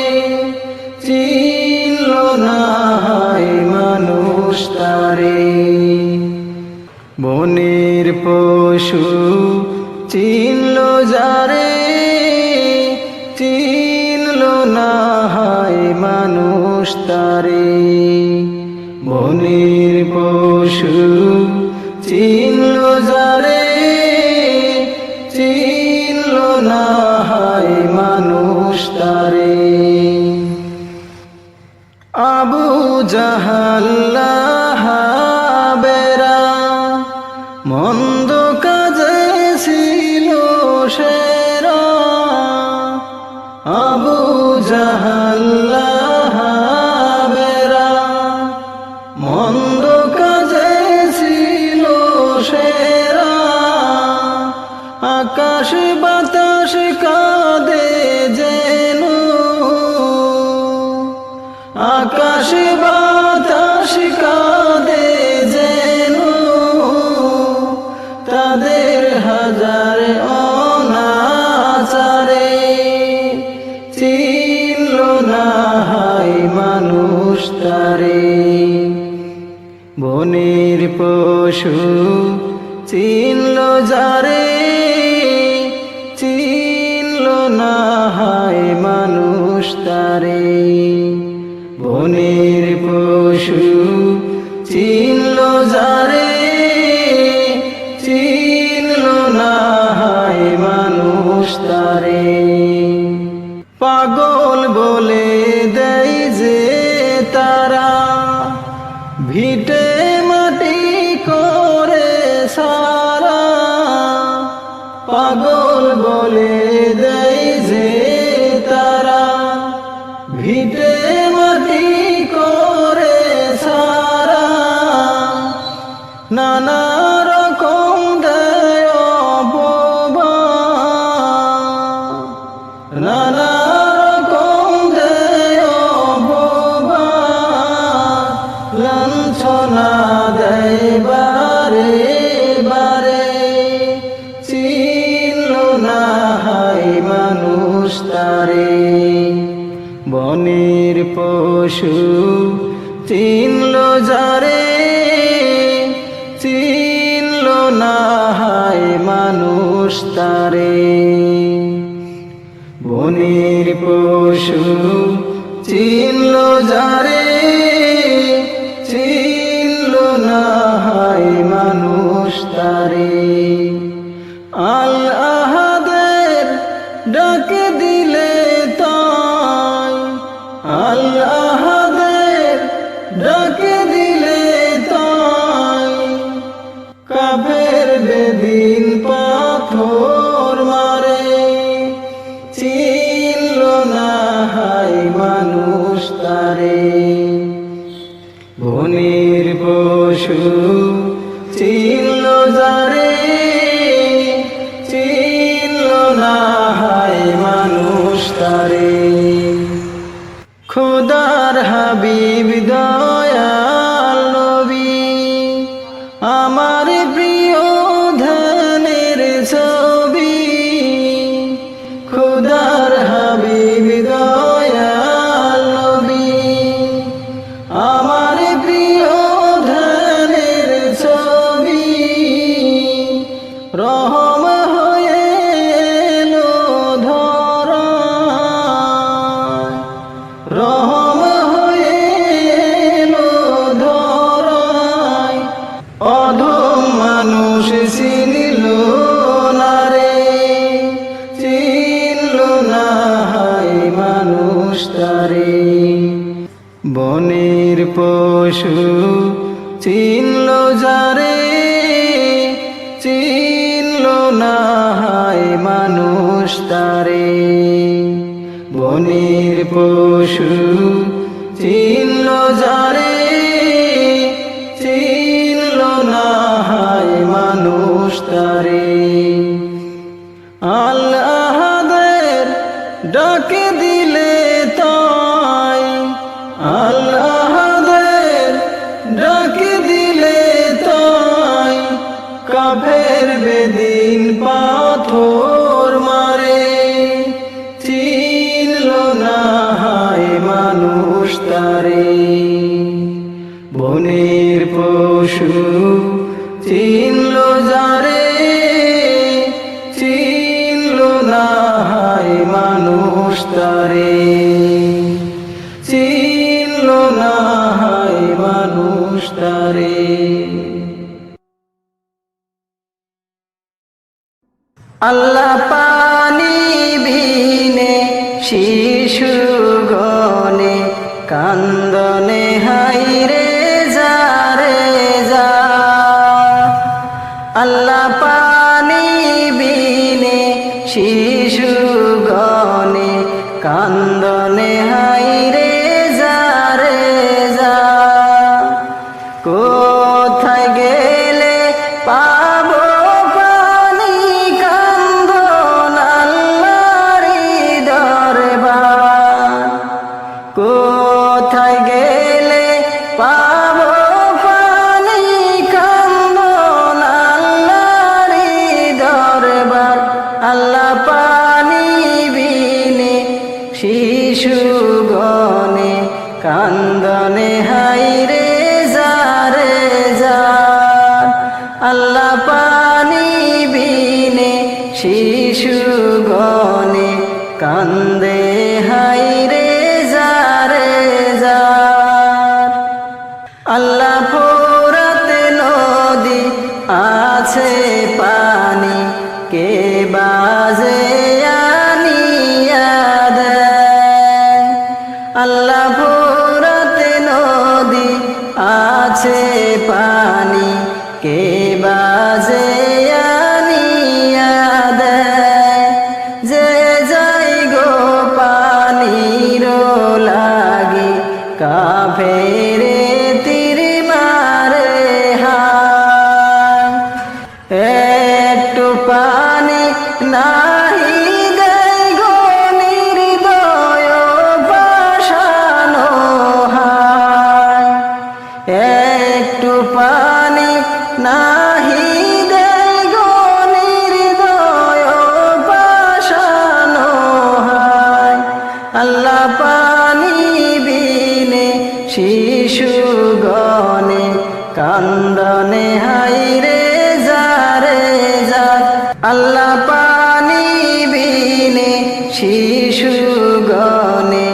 চিনল না হয় মানুষ তারে। বনের পশু চিনল যারে, চিনল না হয় মানুষ তারে। বনের পশু চিনল যারে, চিনল না হয় মানুষ তারে। আবু জাহাল লাহাবেরা মন্দ কাজে ছিল সেরা। আবু জাহাল লাহাবেরা মন্দ কাজে ছিল সেরা। আকাশ বাতাস কাঁদে যেন, আকাশ বাতাস কাঁদে যেন, তাদের হাজার অনাচারে। চিনল না হয় মানুষ তারে। বনের পশু চিনল যারে, চিনল না হয় মানুষ তারে। বনের পশু চিনল যারে, চিনল না হয় মানুষ তারে। পাগল বলে দেয় যে তারা, ভিটে মাটি করে সারা। পাগল বলে দেয় যে তারা, ভিটে মাটি করে সারা, নানা রকম দেয় অপবাদ, নানা রকম দেয় অপবাদ, লাঞ্ছনা দেয় বারে বারে, চিনল না হায় মানুষ তারে। বনের পশু চিনল যারে, চিনল না হায় মানুষ তারে। বনের পশু চিনল যারে, চিনল না হায় মানুষ তারে। আল আহাদের ডাকে দিলে তাই, আল আহাদের ডাকে দিলে তাই, কাফের বেদিন পাথর মারে, চিনল না হায় মানুষ তারে। বনের পশু চিনল যারে, চিনল না হায় মানুষ তারে। খোদার হাবিব দয়াল নবী, আমার প্রিয় ধ্যানের ছবি, খোদার হাবিব দয়াল নবী, আমার প্রিয় ধ্যানের ছবি, রহম হয়ে এলো ধরায়, রহম হয়ে এলো ধরায়, অধম মানুষ চিনিল না রে, চিনল না হায় মানুষ তারে। বনের পশু চিনল যারে, চিনল না হায় মানুষ তারে। বনের পশু চিনল যারে, চিনল না হায় মানুষ তারে। আল আহাদের ডাকে দিলে তাই, আল আহাদের ডাকে দিলে তাই, কাফের বেদিন পাথর মারে, চিনল না হায় মানুষ তারে। বনের পশু চিনল যারে, চিনল না হায় মানুষ তারে, চিনল না হায় মানুষ তারে। আল্লাহ পানি বিনে শিশু গনে, কান্দনে হাইরে যারে যা। আল্লাহ পানি বিনে শিশু গনে, কান্দনে হাইরে যারে যা। কোথায় গেলে পাবো পানি, কান্দন আল্লাহরি দরবার। কোথায় গেলে পাবো পানি, কান্দন আল্লাহরি দরবার। আল্লাহ পানি বিনে শিশু গনে, কান্দনে হাইরে যারে যা। আল্লাহ পানি বিনে শিশু গনে, কান্দে হাইরে যারে যা। আল্লাহ ফোরাত নদী আছে পানি, কে বাজে আনিয়া দেয়। আল্লাহ ফোরাত নদী আছে পানি, কে বাজে আনিয়া দেয়। পানি বিনে শিশু গনে কান্দনে হাইরে যারে যা আল্লাহ পানি বিনে শিশু গনে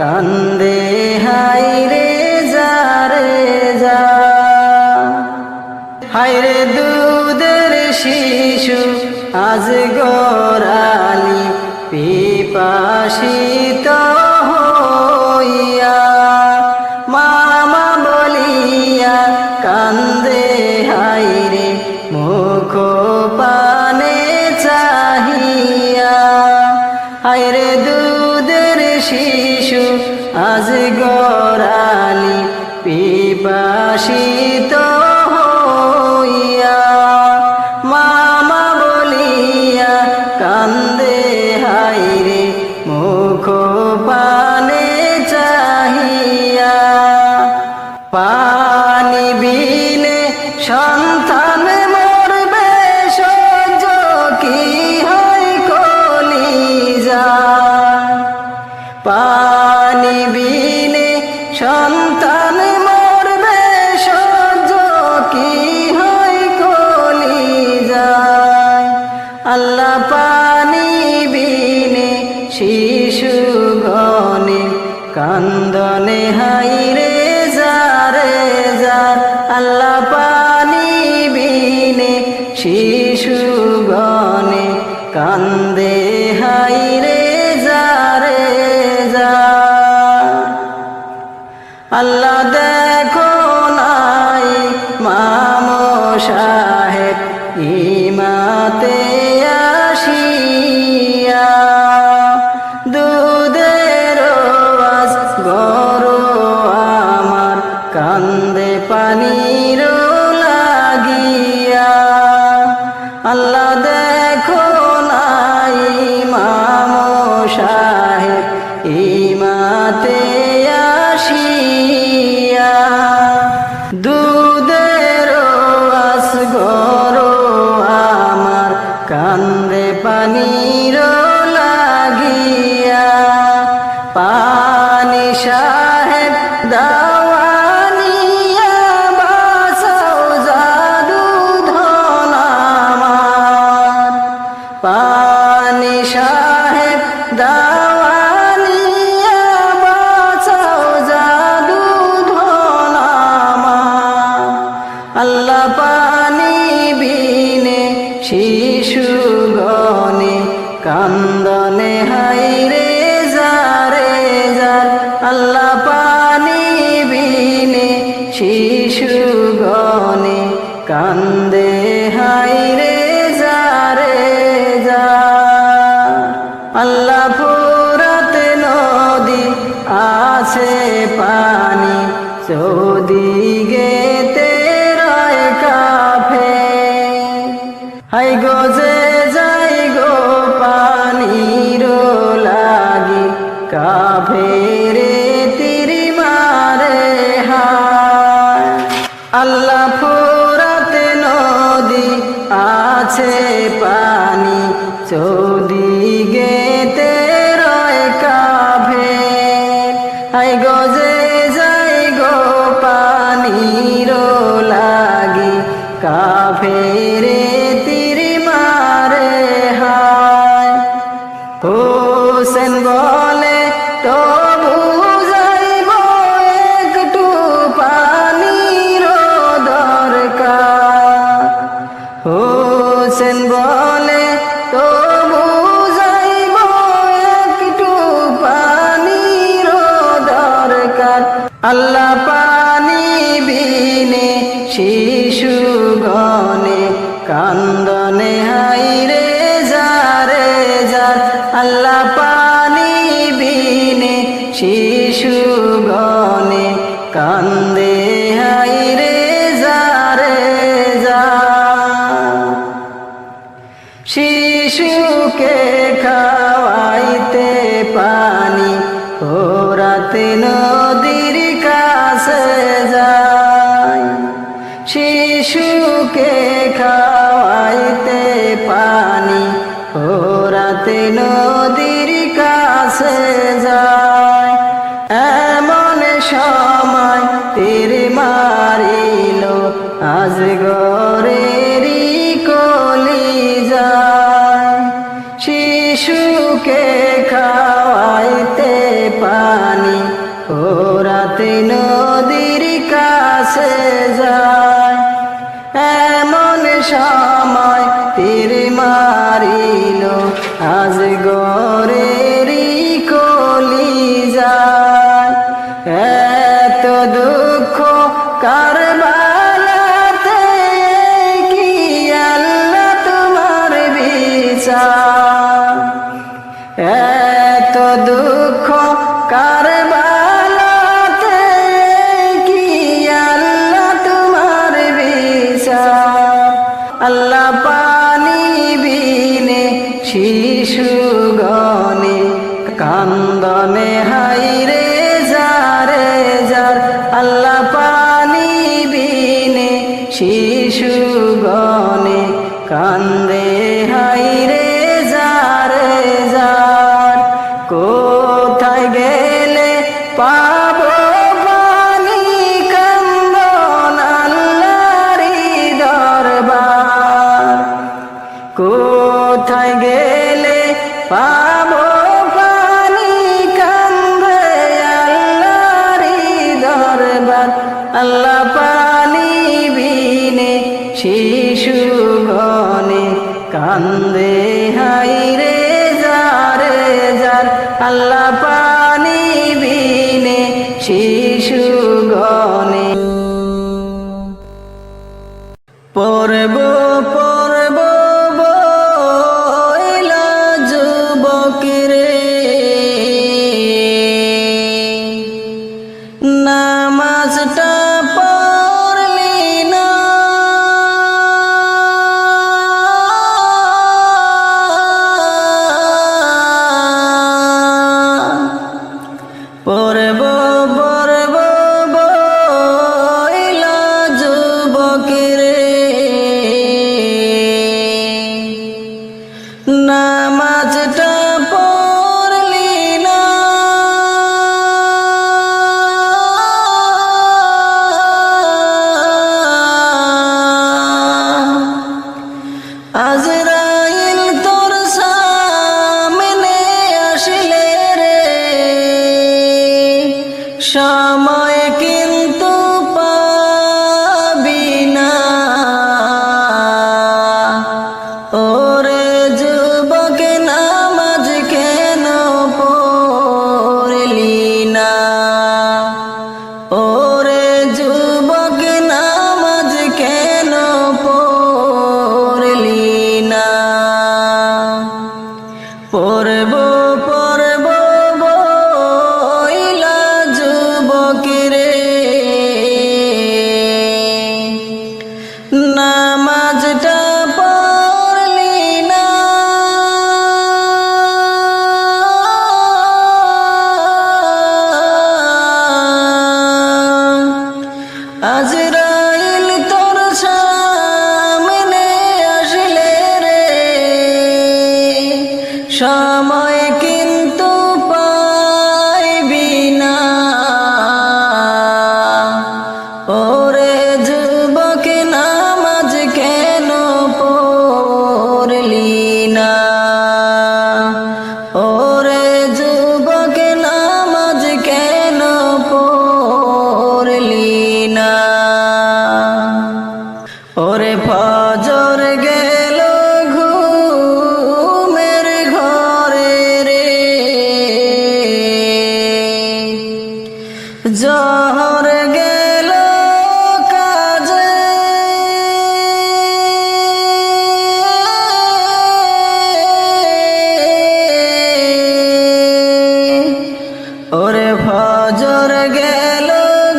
কান্দে হাইরে যারে যা হাইরে দুধের শিশু আজ গোরালি পিপাসিত হইয়া মামা বলিয়া কান্দে হাইরে মুখ পানে চাহিয়া হাইরে দুধের শিশু আজ গোরালি পিপাসিত হইয়া মামা বলিয়া কান্দে হাইরে মুখ পানে চাহিয়া পানি বিনে সন্তান মরবে সহ্য কি হয় কলিজা পানি বিনে সন্তান মরবে সহ্য কি হয় কলিজা আল্লাহ পানি বিনে শিশু গনে কান্দনে হাইরে যারে যা আল্লাহ পানি বিনে শিশু গনে কান্দে হাইরে যারে যা আল্লাহ দেখো নাই মামো সাহেব ইমাতে আসিয়া দুধের আওয়াজ গরো আমার কান্দে পানির লাগিয়া আল্লাহ দেখো নাই মামো সাহেব ইমাতে আসিয়া দুধের আওয়াজ গরো আমার কান্দে পানির লাগিয়া পানি সাহেব দাওয়ানিয়া বাঁচাও জাদু ধন আমার পানি সাহেব দাওয়ানিয়া বাঁচাও জাদু ধন আমার আল্লাহ পানি বিনে শিশু গনে কান্দনে হাইরে যারে যার আল্লাহ পানি বিনে শিশু গনে কান্দে হাইরে যারে যার আল্লাহ ফুরাত নদী আছে পানি চৌদিকে রয় কাফে হাই গোজে যাই গো পানির লাগি কাফে রে তিরি মারে হায় আল্লাহ ফুরাত নদী আছে পানি চৌদিকে রয় কাফে হাই গজে যাই গো পানির লাগি কাফে রে তিরি মারে হায় হোসেন বলে তো বুঝাইব একটু পানির দরকার হোসেন বলে তো বুঝাইব একটু পানির দরকার আল্লাহ পানি বিনে শিশু গনে কান্দনে হাইরে যারে যার আল্লাহ পানি বিনে শিশু গনে কান্দে হাইরে যারে যার শিশুকে খাওয়াইতে পানি ওরাতে নদীর কাছে যায় শিশুকে খাওয়াইতে পানি ওরাতে নদীর কাছে যায় পশুকে খাওয়াইতে পানি, ওরাতে নদীর কাছে যায়। এমন সময় তীর মারিল আজগরেরই কলিজায়। এত দুঃখ কারবালাতে, কি আল্লাহ তোমার বিচার। এত দুঃখ কারবালাতে, কি আল্লাহ তোমার বিচার। আল্লাহ পানি বিনে শিশুগণে কান্দনে হাইরে যারে যার। আল্লাহ পানি বিনে শিশুগণে কান্দে হাইরে যারে যার। কোথায় গেলে পাবো পানি, কান্দন আল্লাহরই দরবার। কোথায় গেলে পাবো পানি, কান্দে আল্লাহরই দরবার। আল্লাহ পানি বিনে শিশুগণে কান্দে হাইরে যারে যার। আল্লাহ পানি বিনে শিশুগণে। পরব পরব বইলা যুবকরে, নামাজটা পড়লি না। পরব পরব বইলা যুবকরে, নামাজটা পড়লি না। আজরাইল তোর সামনে আসলে রে, সময় কিন্তু পাবি না। ওরে যুবক নামাজ কেন পড়লি না। ওরে যুবক নামাজ কেন পড়লি না। পরব পরব বইলা যুবকরে, নামাজটা পড়লি না। আজরাইল তোর সামনে আসলে রে, সময় কিন্তু পাইবি না। ওরে যুবক নামাজ কেন পড়লি না। ওরে যুবক নামাজ কেন পড়লি না। ওরে ফজর গেল ঘুমের ঘরে রে, জহর গেল কাজে। ওরে ফজর গেল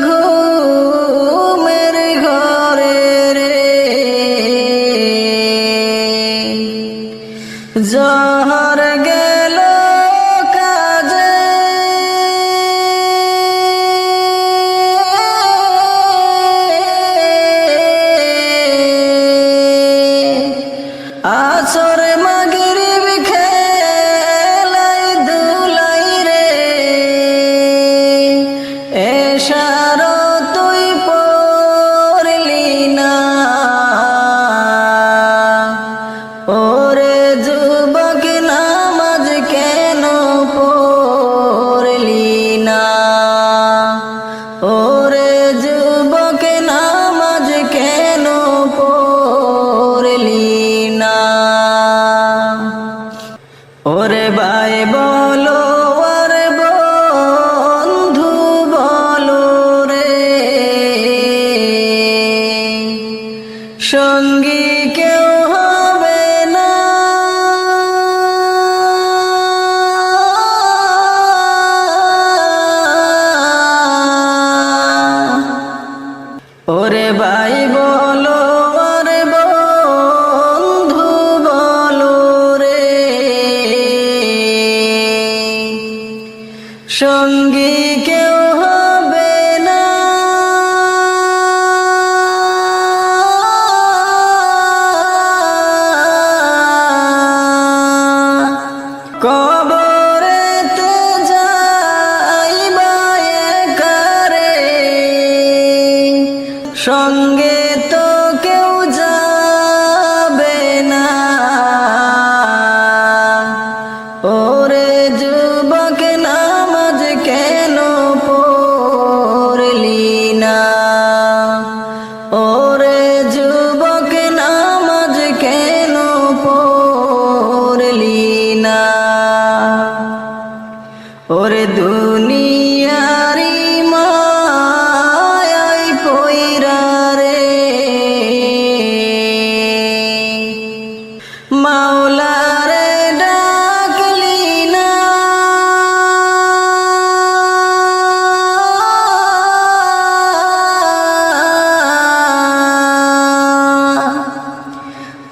ঘুমের ঘরে রে, জহর গেল কাজে। আসর মাগরিব খেলাই ধুলাই রে, এশারো তুই পড়লি না। ওরে যুবক নামাজ কে ওরে ভাই বলো আর বন্ধু বলো রে, সঙ্গী কেউ হবে না। ওরে ভাই বলো আর বন্ধু বলো রে, সঙ্গী কেউ হবে না। কবরেতে যাইবা একা রে, সঙ্গে তো কেউ যাবে না। ওরে যুবক নামাজ কেন পড়লি না, ওরে যুবক নামাজ কেন পড়লি না। ওরে দুনিয়ারি মায়ায় পইরা রে, মাওলারে ডাকলি না।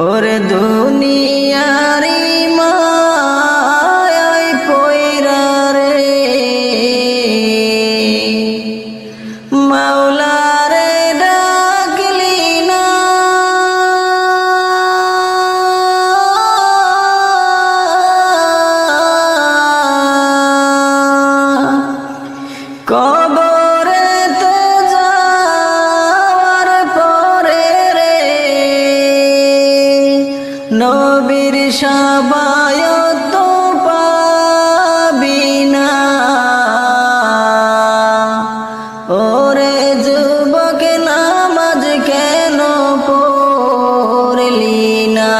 ওরে দুনিয়ারি মায়ায় পইরা রে, মাওলারে ডাকলি না। কবরেতে যাওয়ার পরে রে, নবীর শাফায়াত পাবি না। ওরে যুবক নামাজ কেন পড়লি না,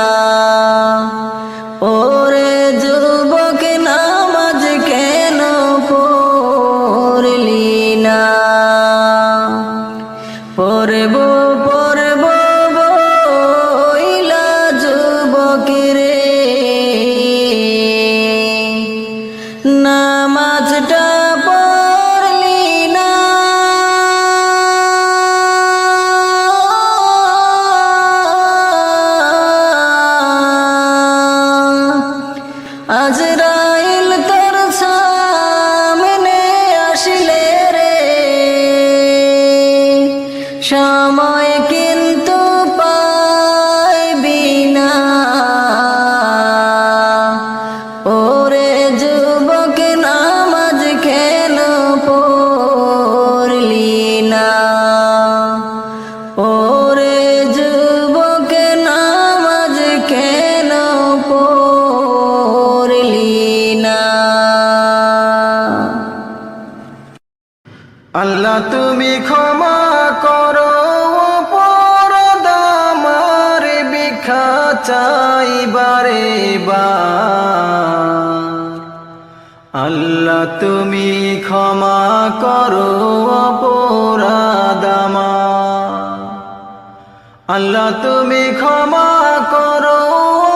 ওরে যুবক নামাজ কেন পড়লি না। পড়ব পড়ব বইলা যুবক রে, নামাজটা পড়লি না। আজরাইল তোর সামনে আসিলে রে, সময় কিন্তু পাইবি না। ওরে যুবক নামাজ কেন পড়লি না, ওরে যুবক নামাজ কেন পড়লি না। আল্লাহ তুমি ক্ষমা করো অপরাধ আমার, ভিক্ষা চাই বারে বার। আল্লাহ তুমি ক্ষমা করো অপরাধ আমার, আল্লাহ তুমি ক্ষমা করো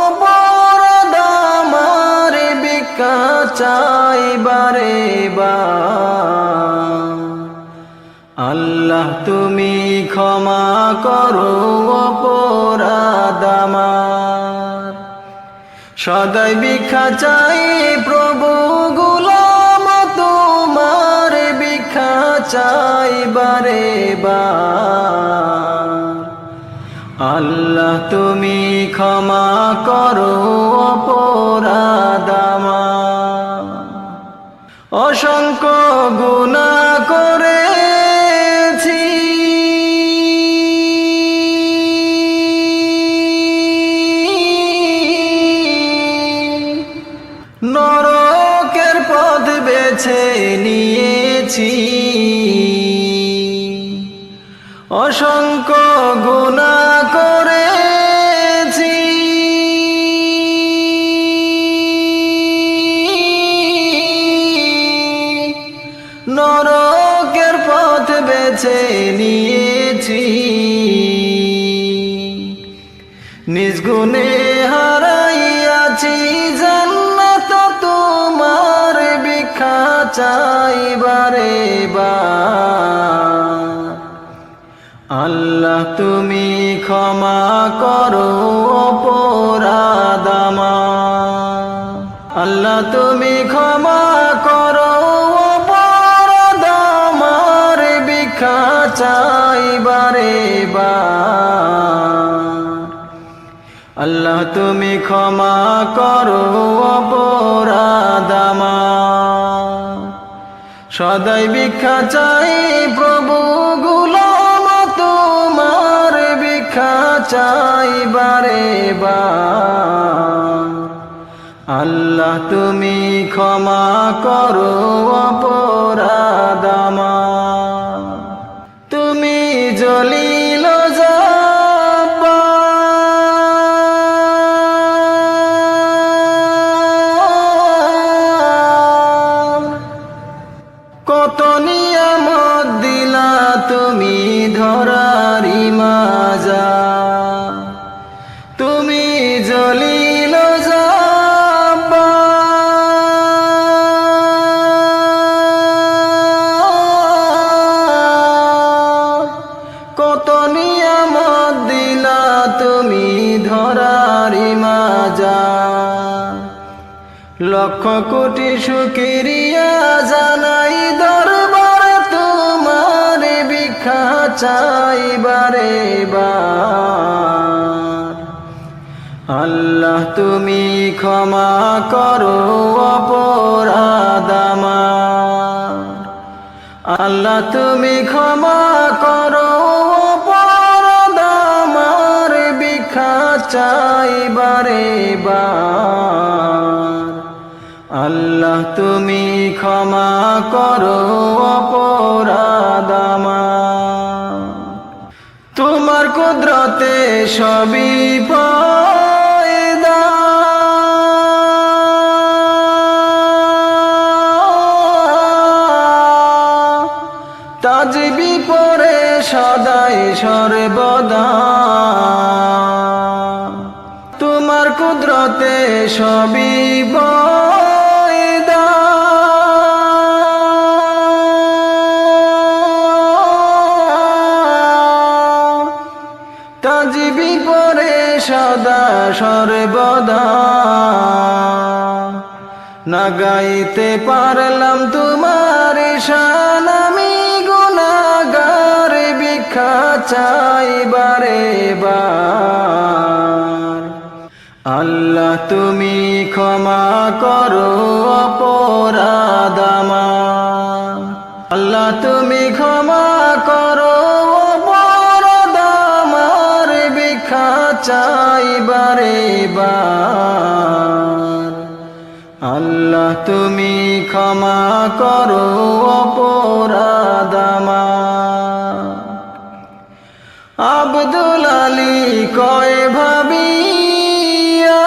অপরাধ আমার, ভিক্ষা চাই বারে বার। আল্লাহ তুমি ক্ষমা করো অপরাধ আমার। সদাই ভিক্ষা চাই প্রভু গোলাম তোমার, ভিক্ষা চাই বারে বার। আল্লাহ তুমি ক্ষমা করো অপরাধ আমার। অসংখ্য গুনাহ করেছি, নরকের পথ বেছে নিয়েছি। অসংখ্য গুনাহ করেছি, বেছে নিয়েছি, নিজ গুণে হারাইয়াছি জান্নাত তোমার ভিক্ষা চাই বারে বার। আল্লাহ তুমি ক্ষমা করো অপরাধ আমার, আল্লাহ তুমি ক্ষমা করো অপরাধ আমার, ভিক্ষা চাই বারে বার। আল্লাহ তুমি ক্ষমা করো অপরাধ আমার, সদাই ভিক্ষা চাই প্রভু গোলাম তোমার, ভিক্ষা চাই বারে বার। আল্লাহ তুমি ক্ষমা করো অপরাধ আমার, তুমি জলিল কত নিয়ামত দিলা তুমি ধরারি মাজা, তুমি জলিল কত নিয়ামত দিলা তুমি ধরারি মাজা, লক্ষ কোটি শুকরিয়া জানাই দরবারে তোমার, ভিক্ষা চাই বারে বার। আল্লাহ তুমি ক্ষমা করো অপরাধ আমার, আল্লাহ তুমি ক্ষমা করো অপরাধ আমার, ভিক্ষা চাই বারে বার। আল্লাহ তুমি ক্ষমা করো অপরাধ আমার, তোমার কুদরতে সবই পয়দা, তাজবি পরে সদাই সর্বদা, তোমার কুদরতে সবই পয়দা, তাজবি পরে সদা সর্বদা, না গাইতে পারলাম তোমার শান আমি গুনাহগার, ভিক্ষা চাই বারে বার। আল্লাহ তুমি ক্ষমা করো অপরাধ আমার, আল্লাহ তুমি ক্ষমা করো অপরাধ আমার, ভিক্ষা চাই বারে বার। আল্লাহ তুমি ক্ষমা করো অপরাধ আমার। আব্দুল আলী কয় ভাবিয়া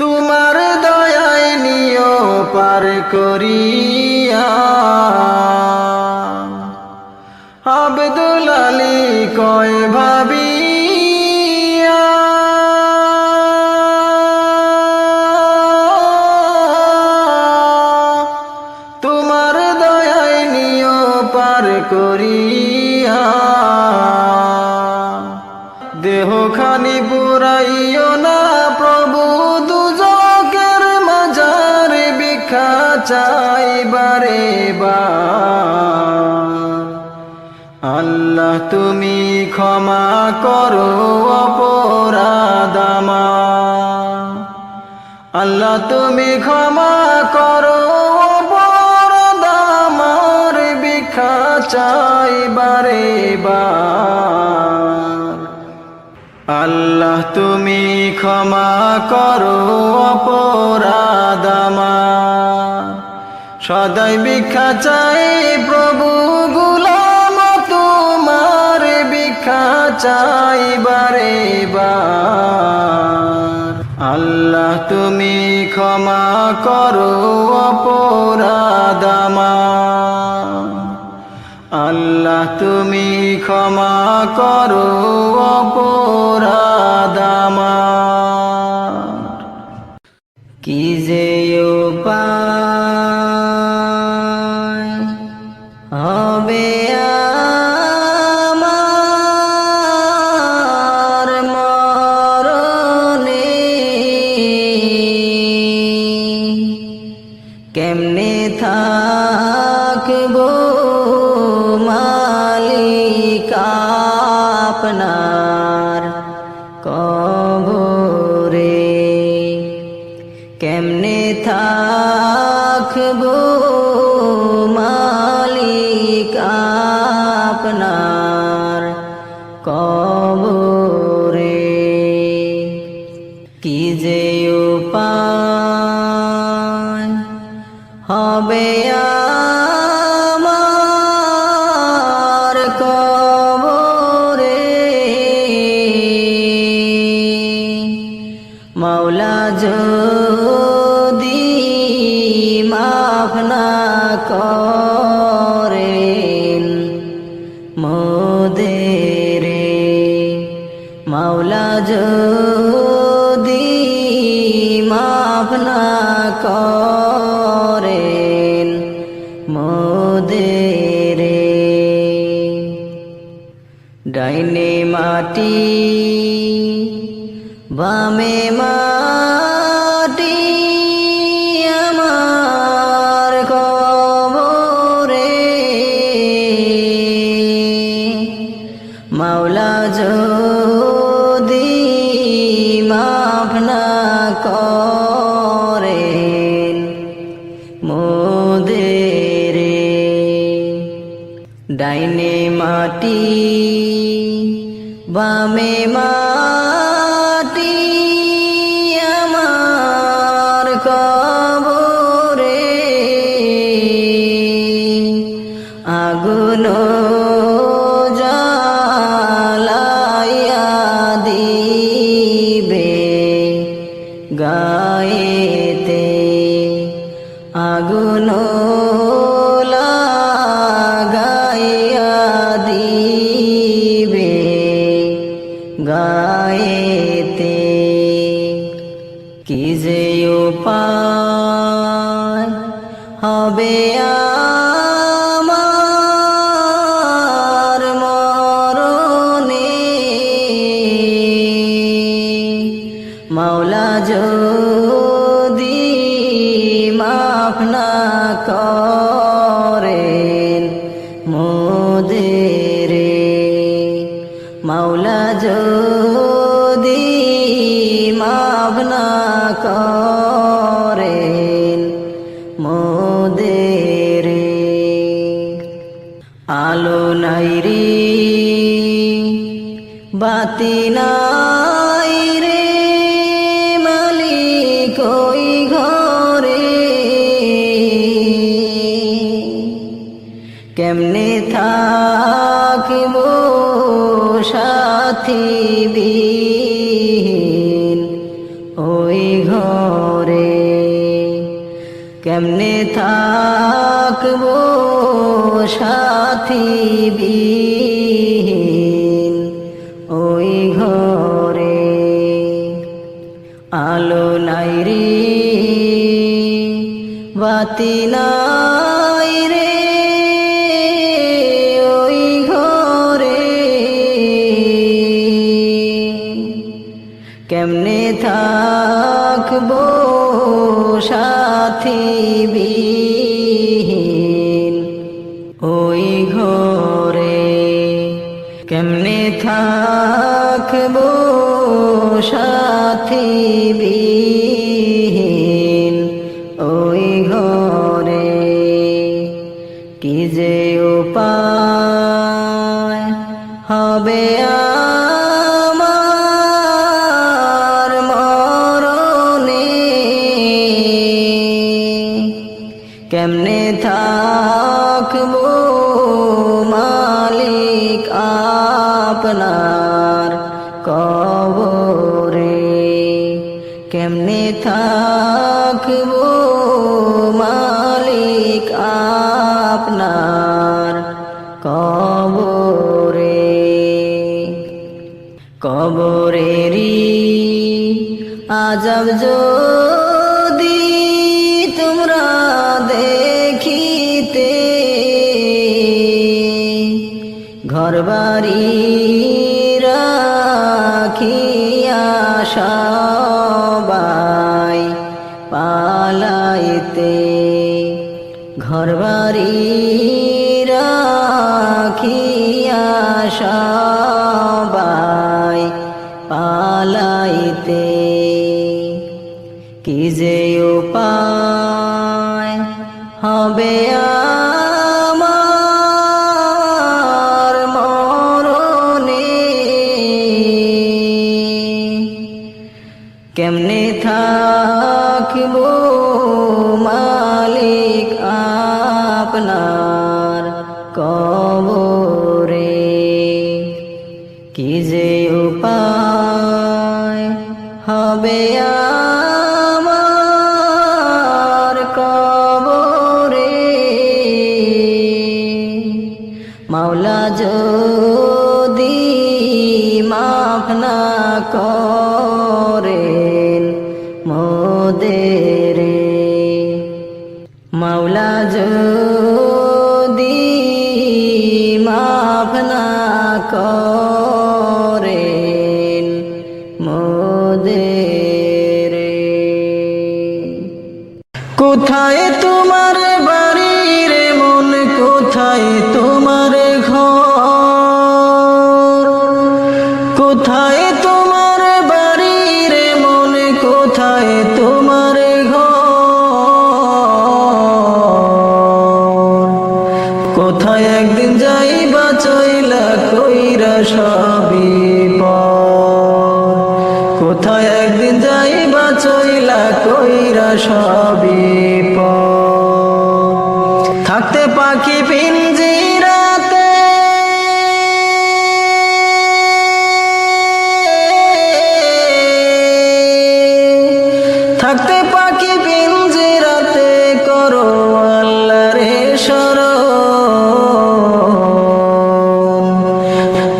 তোমার দয়ায় নিও পার করিয়া, আব্দুল আলী কয় ভাবিয়া তোমার দয়ায় নিও পার করিয়া, দেহখানি পুরাইও না প্রভু দুজকের মাঝার, ভিক্ষা চাই বারে বার। আল্লাহ তুমি ক্ষমা করো অপরাধ আমার, আল্লাহ তুমি ক্ষমা করো অপরাধ আমার, ভিক্ষা চাই বারে বার। আল্লাহ তুমি ক্ষমা করো অপরাধ আমার, সদাই ভিক্ষা চাই প্রভু গোলাম তোমার, ভিক্ষা চাই বারে বার। আল্লাহ তুমি করো অপরাধ আমার। আল্লাহ তুমি ক্ষমা করো অপরাধ আমার। কি যে উপায় হবে আমার মরণে, কেমনে থাকবো মালিক আপনার কবরে, কেমনে থাকবো মালিক আপনার কবরে। কি যে উপায় হবে আমার কবরে, মাওলা যদি মাফ না করেন মোদেরে, মাওলা যদি মাফ না করেন মোদেরে, ডাইনে মাটি বামে মাটি আমার কবরে, মাওলা যদি মাফ না করেন মোদেরে, ডাইনে মাটি বামে মাটি আমার কবরে, আগুন জ্বালাইয়া দিবে গায়েতে, আগুন লাগাইয়া দিবে গায়েতে। কি যে উপায় হবে আমার মরণে, মাওলা যদি মাফ না করেন মোদেরে, মাওলা যদি মাফ না করেন মোদেরে, আলো নাই রে বাতি নাই রে মালিক ওই ঘরে, কেমনে থাকিব সাথী বিহীন ওই ঘরে, কেমনে থাকব সাথী বিহীন ওই ঘরে, আলো নাই রে বাতি নাই রে ওই ঘরে, কেমনে থাকব সাথী বিহীন ওই ঘরে, কেমনে থাকব সাথী বিহীন ওই ঘরে। কি যে উপায় হবে আমার মরণে, কেমনে থাকব মালিক আপনার কবরে, কেমনে থাকবো মালিক আপনার কবরে, কবরেরই আযাব যদি তোমরা দেখিতে, ঘরবাড়ি রাখিয়া সবাই পালাইতে, ঘরবাড়ি রাখিয়া সবাই পালাইতে, কি যে উপায় হবে আমার মরণে, কেমনে থাকবো মালিক আপনার কবরে, কি যে উপায় হবে আমার কবরে। মাওলা যদি মাফ না করেন মোদেরে, মাওলা যদি মাফ না করেন মোদেরে। কোথায় তোমার বাড়ি রে মন, কোথায় তোমার ঘর, কোথায় তোমার বাড়ি রে মন, কোথায় তোমার ঘর, কোথায় একদিন যাইবা চইলা কইরা সবই পর, কোথায় একদিন যাইবা চইলা কইরা সবই পর, থাকতে পাখি পিঞ্জিরাতে, থাকতে পাখি পিঞ্জিরাতে করো আল্লাহরে শরণ,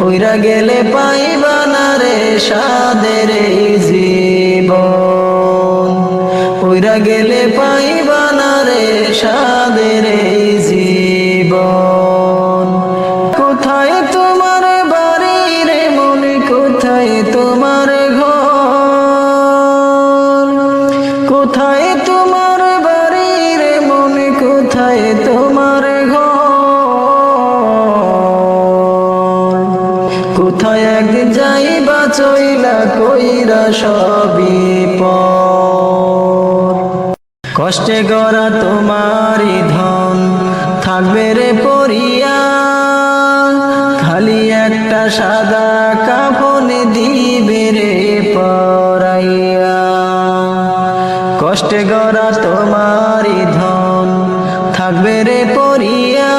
উইরা গেলে পাইবা না রে সাদের এই জীবন, উইরা গেলে পাইবা না রে সাদের এই জীবন। কোথায় তোমার বাড়ি রে মন, কোথায় তোমার ঘর, কোথায় তোমার বাড়ি রে মন, কোথায় তোমার ঘর, কোথায় একদিন যাইবা চইলা কইরা সবই পর। কষ্টে গড়া তোমারই ধন থাকবে রে পরিয়া, খালি একটা সাদা কাফন দিবে রে পরাইয়া, কষ্টে গড়া তোমারই ধন থাকবে রে পরিয়া,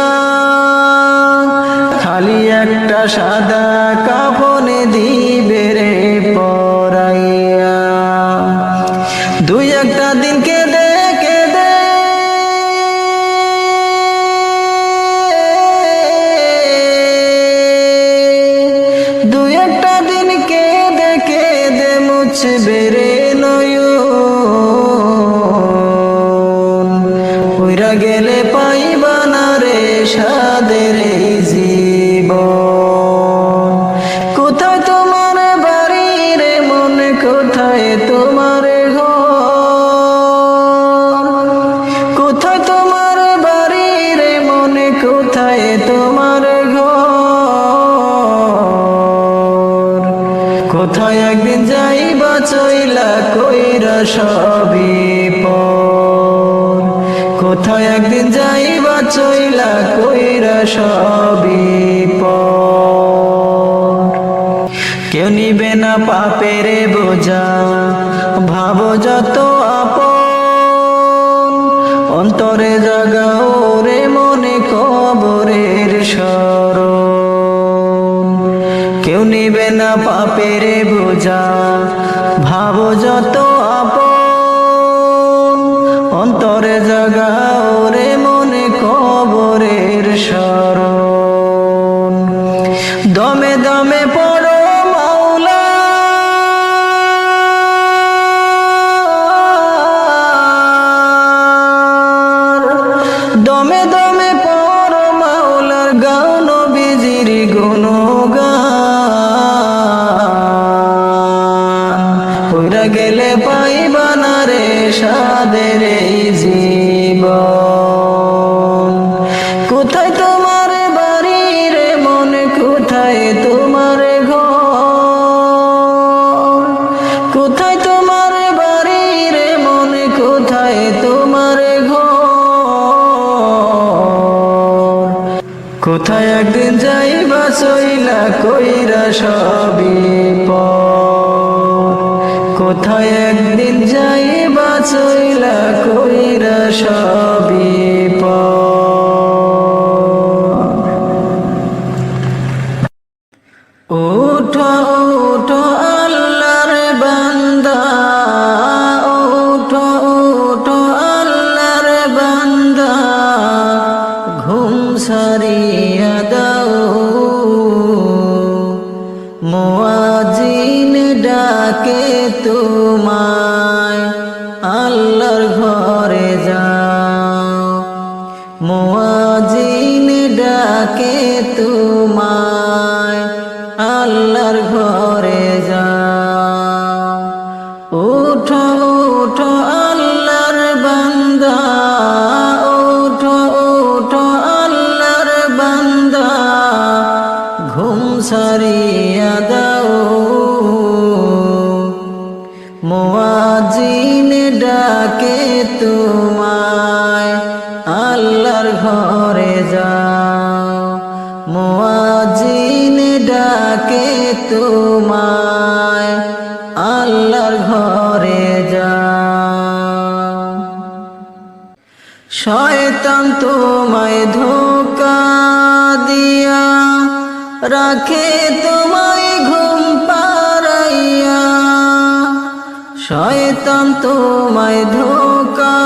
খালি একটা সাদা কাফন দিবে রে পরাইয়া। দুই একটা দিন কেঁদে কেঁদে দুই একটা দিন কেঁদে কেঁদে মুছবে রে নয়ন, উইরা গেলে পাইবা না রে সাদের এই জীবন। কোথায় তোমার বাড়ি রে মন, কোথায় তোমার ঘর, কোথায় তোমার বাড়ি রে মন, কোথায় তোমার ঘর, কোথায় একদিন যাইবা চইলা কইরা সবই পর, কোথায় একদিন যাইবা চইলা কইরা সবই পর। কেউ নিবে না পাপের বোঝা, ভাবো যত আপন, অন্তরে জাগাও রে মনে কবরের স্মরণ। কেউ নিবে না পাপের বোঝা। ভাবো যত আপন অন্তরে জাগাও রে মনে কবরের স্মরণ। দমে দমে পড়ো মাওলা দমে দমে পড়ো মাওলার গাও নবীজির গুণগান। কইরা গেলে পাইবা না রে সাদের এই জীবন। কোথায় তোমার বাড়ি রে মনে, কোথায় তোমার ঘর? কোথায় তোমার বাড়ি রে মনে, কোথায় তোমার ঘর? কোথায় একদিন যাইবা চইলা কইরা সবই পর। কোথায় একদিন যাইবা চইলা কইরা সবই পর। ওঠো ওঠো আল্লাহর বান্দা, ওঠো ওঠো আল্লাহর বান্দা, ঘুম সারিয়া দাও। মুয়াজ্জিন ডাকে তোমায়, আল্লাহর ঘরে যাও। মুয়াজ্জিন ডাকে তোমায়, আল্লাহর ঘরে যাও। ওঠো ওঠো আল্লাহর বান্দা, ওঠো ওঠো আল্লাহর বান্দা, ঘুম সারিয়া দাও। মুয়াজ্জিন ডাকে তোমায়, আল্লাহর ঘরে যাও। মুয়াজ্জিন ডাকে তোমায়, আল্লাহর ঘরে যাও। শয়তান তোমায় ধোঁকা দিয়া রাখে তোমায় ঘুম পাড়াইয়া। শয়তান তোমায় ধোঁকা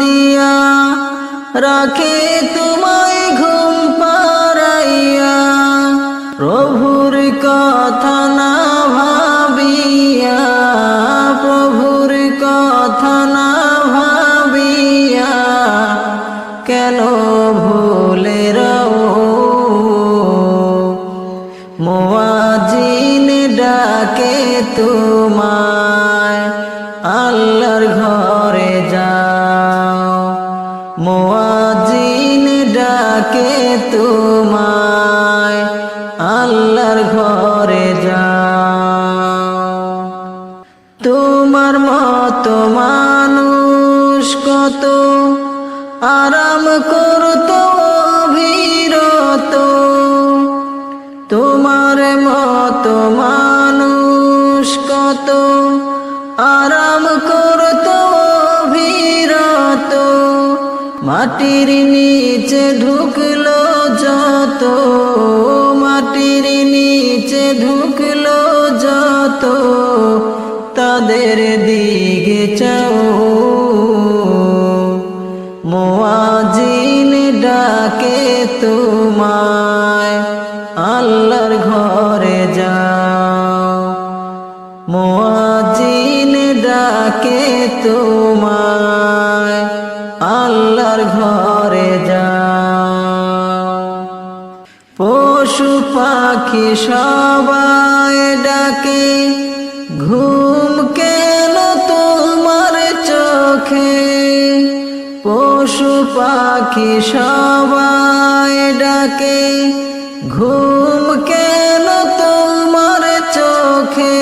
দিয়া রাখে তোমায় ঘুম পাড়াইয়া। প্রভুর কথা না ভাবিয়া, প্রভুর কথা না ভাবিয়া, কেন ভুলে রও। মুয়াজ্জিন ডাকে তোমায়, আল্লাহর ঘরে যাও। মুয়াজ্জিন ডাকে তোমায়, আল্লাহর ঘরে যাও। তোমার মতো মানুষ কত আরাম করতো অবিরত। তোমার মতো মানুষ কত আরাম করতো অবিরত। মাটির নিচে ঢুকলো যত, মাটির নিচে ঢুকলো যত, তাদের দিকে চাও। মুয়াজ্জিন ডাকে তোমায়, আল্লাহর ঘরে যাও। মুয়াজ্জিন ডাকে তোমায়, আল্লাহর ঘরে যাও। পশু পাখি সবাই ডাকে, ঘুম কেন তোমার চোখে? পশু পাখি সবাই ডাকে, ঘুম কেন তোমার চোখে?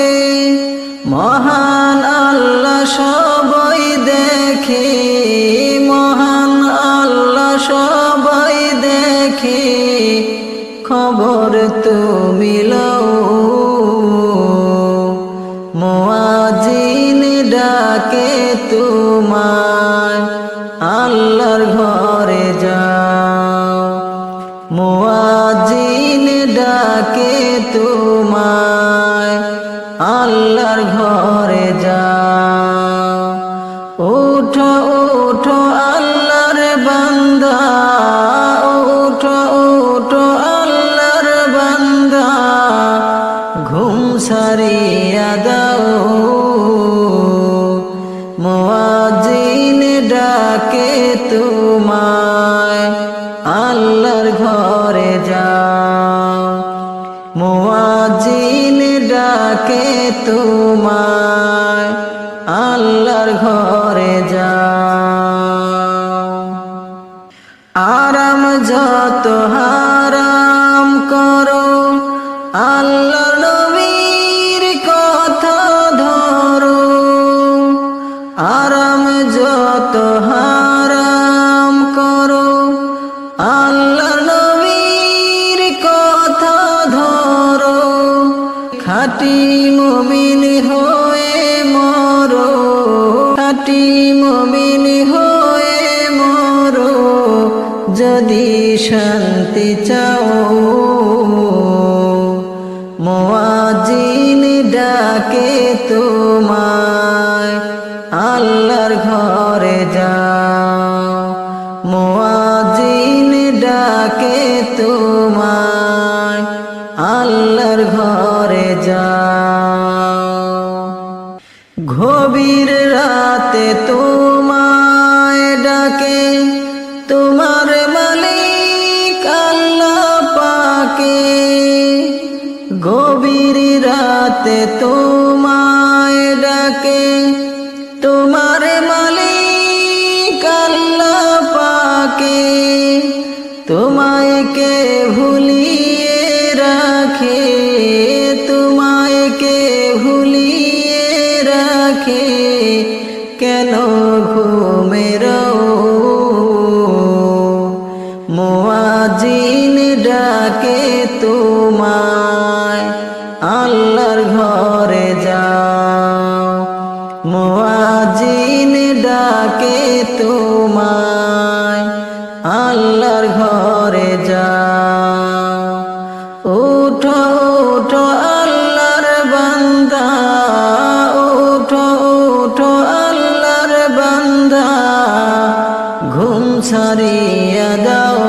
মহান আল্লাহ সবাই দেখে, মহান আল্লাহ সবাই দেখে, খবর তুমি লও। মুয়াজ্জিন ডাকে তোমায়, আল্লাহর ঘরে যাও। মুয়াজ্জিন ডাকে তোমায়, আল্লাহর ঘরে যাও। উঠো উঠো আল্লাহর বান্দা, উঠো উঠো আল্লাহর বান্দা, ঘুম সারিয়া দাও। মুয়াজ্জিন ডাকে তোমায়, আল্লাহর ঘরে যাও। মুয়াজ্জিন ডাকে তোমায়, আল্লাহর ঘরে যাও। আরাম যত হারাম করো, আল্লাহর নবীর কথা ধরো। আরাম যত হারাম করো, আল্লাহর নবীর কথা ধরো। খাঁটি মুমিন হয়ে মরো, খাঁটি মুমিন হয়ে মরো, যদি শান্তি চাও। মুয়াজ্জিন ডাকে তোমায়, আল্লাহর ঘরে যাও। মুয়াজ্জিন ডাকে তোমায়, আল্লাহর ঘরে যাও। গভীর রাতে তোমায় ডাকে তোমার মালিক আল্লাহ পাকে। গভীর রাতে তোমায় ডাকে তোমার মালিক আল্লাহ পাকে। তোমায় কে ভুলিয়ে রাখে, তোমায় কে ভুলিয়ে রাখে, কেন ঘুমে রও। মুয়াজ্জিন ডাকে তোমায়, আল্লাহর ঘরে যাও। মুয়াজ্জিন ডাকে তোমায়, আল্লাহর ঘরে যাও। উঠো উঠো আল্লাহর বান্দা, উঠো উঠো আল্লাহর বান্দা, ঘুম সারিয়া দাও।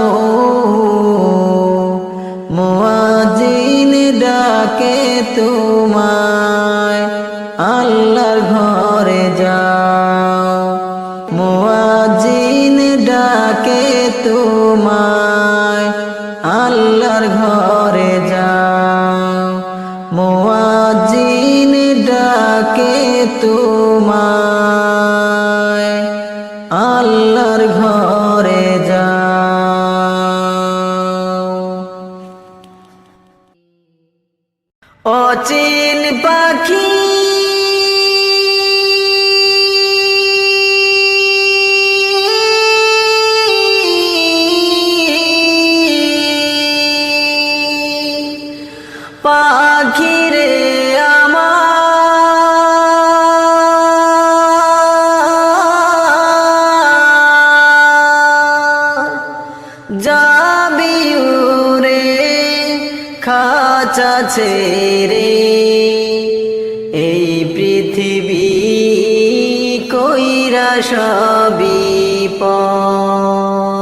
মুয়াজ্জিন ডাকে তোমায়, আল্লাহর ঘরে যাও। মুয়াজ্জিন ডাকে তোমায়, আল্লাহর ঘরে যাও। মুয়াজ্জিন ডাকে তোমায়, আল্লাহর ঘরে যাও। অচিন পাখি পাখিরে আমার, যাবি উড়ে খাঁচা ছেড়ে। এই পৃথিবী কইরা সবই পর,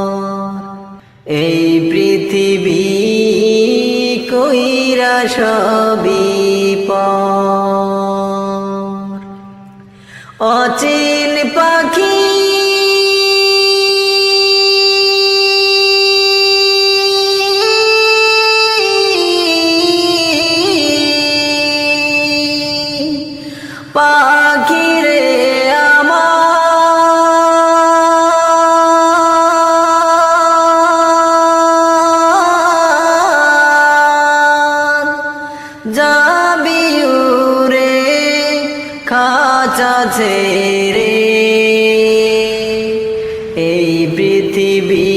এই পৃথিবী কইরা সবই পর। অচিন পাখি পাখিরে আমার, যাবি উড়ে খাঁচা ছেড়ে। এই পৃথিবী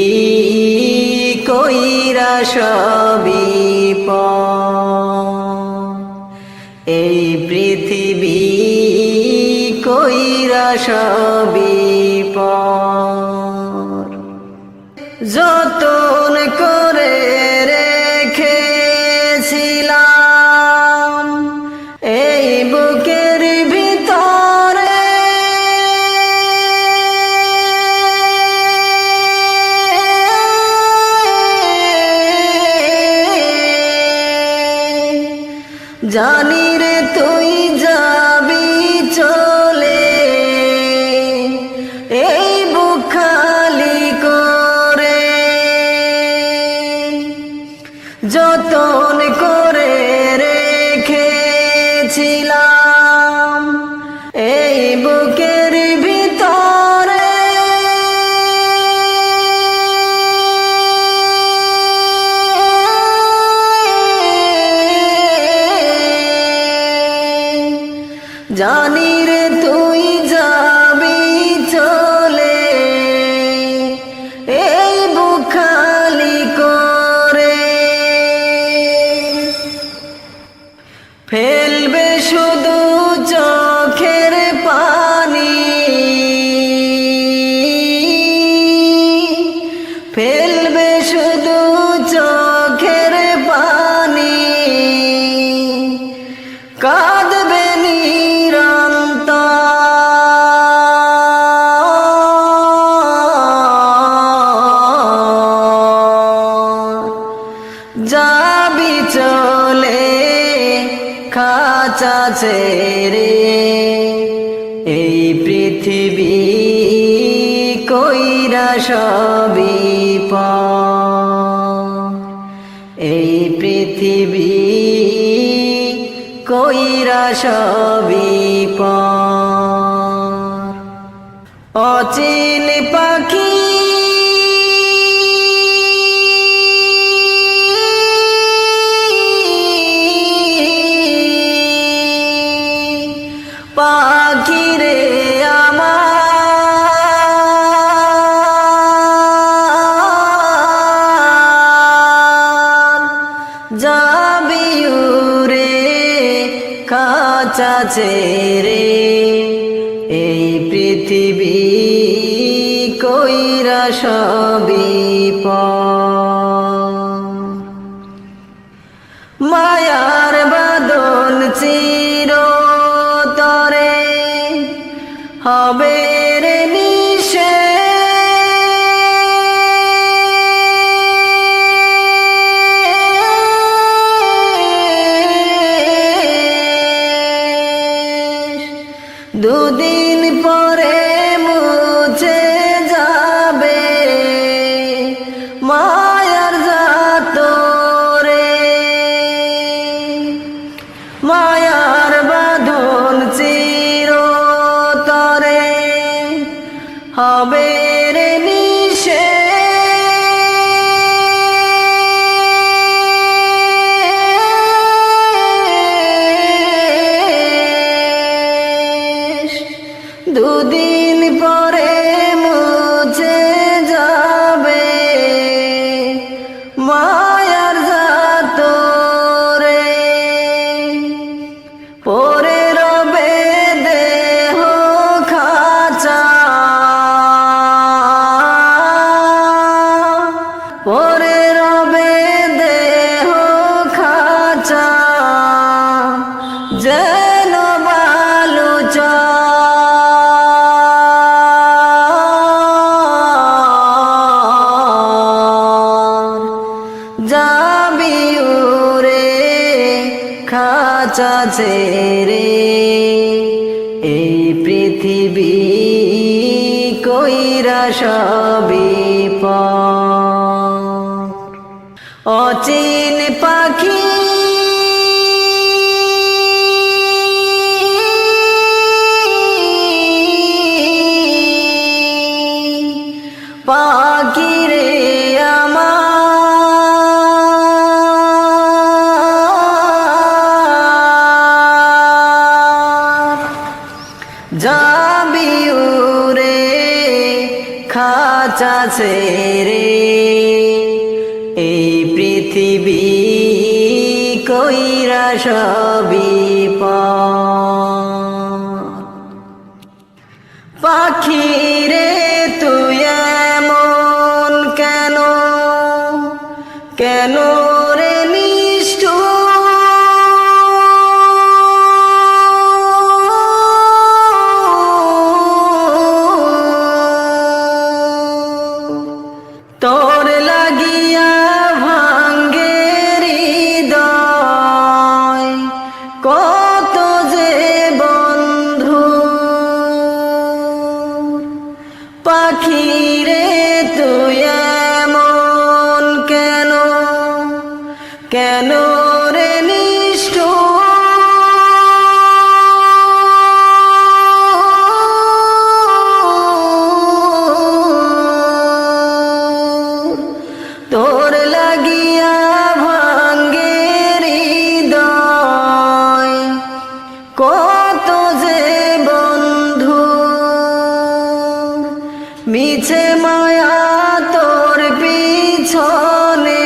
কইরা সবই পর, এই পৃথিবী কইরা সবই পর। যতন করে রেখেছিলাম এই বুকের জানি রে তুই যাবি চলে, এই বুক খালি করে যতন করে রেখেছিলাম এই বুকের ভিতরে। জানি রে তুই যাবি চলে, এই বুক খালি করে ফেলবে শুধু চোখের পানি, ফেলবে শুধু চোখের পানি, কাঁদবে যাবি চলে খাঁচা ছেড়ে, এই পৃথিবী কইরা সবই পর, এই পৃথিবী কইরা সবই পর। অচিন পাখি পাখিরে আমার যাবি উড়ে খাঁচা ছেড়ে, এই পৃথিবী কইরা সবই পর। মায়ার বাঁধন চিরতরে হবে রে নিঃশেষ, দুদিন পরে মুছে যাবে মায়ার জাতরে। মায়ার বাঁধন চিরতরে হবে রে নিঃশেষ, দুদিন পরে মুছে যাবে মায়ার জাতরে। পরে রবে দেহ খাঁচা, পরে রবে দেহ খাঁচা, যেন বালুচা যাবি উড়ে খাঁচা ছেড়ে, এই পৃথিবী কইরা সবই পর। অচিন পাখি পাখিরে আমার যাবি উড়ে খাঁচা ছেড়ে, এই পৃথিবী কইরা সবই পর। পাখিরে তুই এমন কেন, কেন রে নিষ্ঠুর, তোর লাগিয়া ভাঙ্গে হৃদয় কত যে বন্ধু পাখি রে তুই এমন কেন, কেন রে নিষ্ঠুর, তোর লাগিয়া ভাঙ্গে হৃদয়, কত যে বন্ধু মিছে মায়া তোর পিছনে,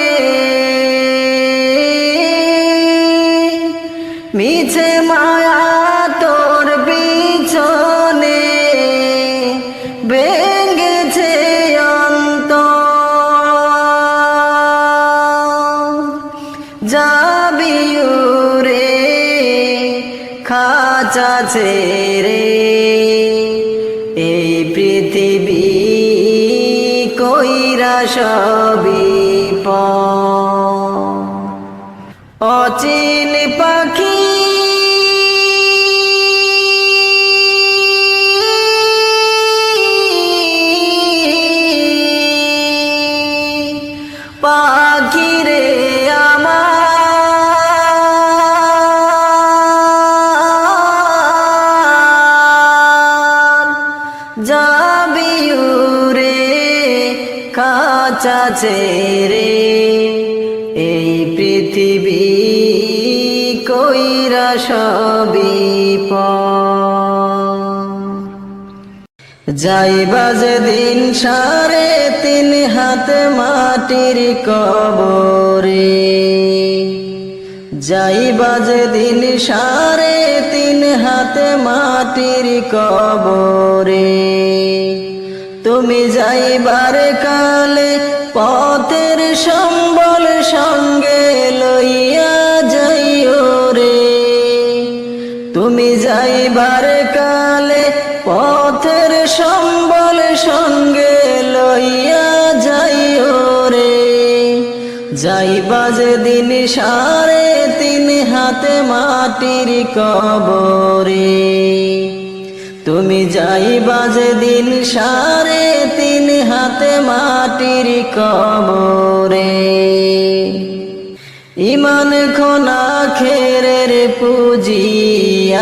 মিছে মায়া তোর পিছনে ভেঙেছে অন্তর। যাবি উড়ে খাঁচা ছেড়ে, এই পৃথিবী কইরা সবই অচিন পাখি পাখি রে আমার, যাবি উড়ে খাঁচা ছেড়ে, এই পৃথিবী কইরা সবই যাইবা যেদিন 3.5 হাত মাটির কবরে, যাইবা যেদিন 3.5 হাত মাটির কবরে, তুমি যাইবার কালে পথের সম্বল সঙ্গে লইয়া যাইও রে, তুমি যাইবার কালে পথের সম্বল সঙ্গে লইয়া যাইও রে, যাইবা যেদিন 3.5 হাত মাটির কবরে, তুমি যাইবা যেদিন 3.5 হাত মাটির কবরে। ইমান খোনা খেরের পুঁজি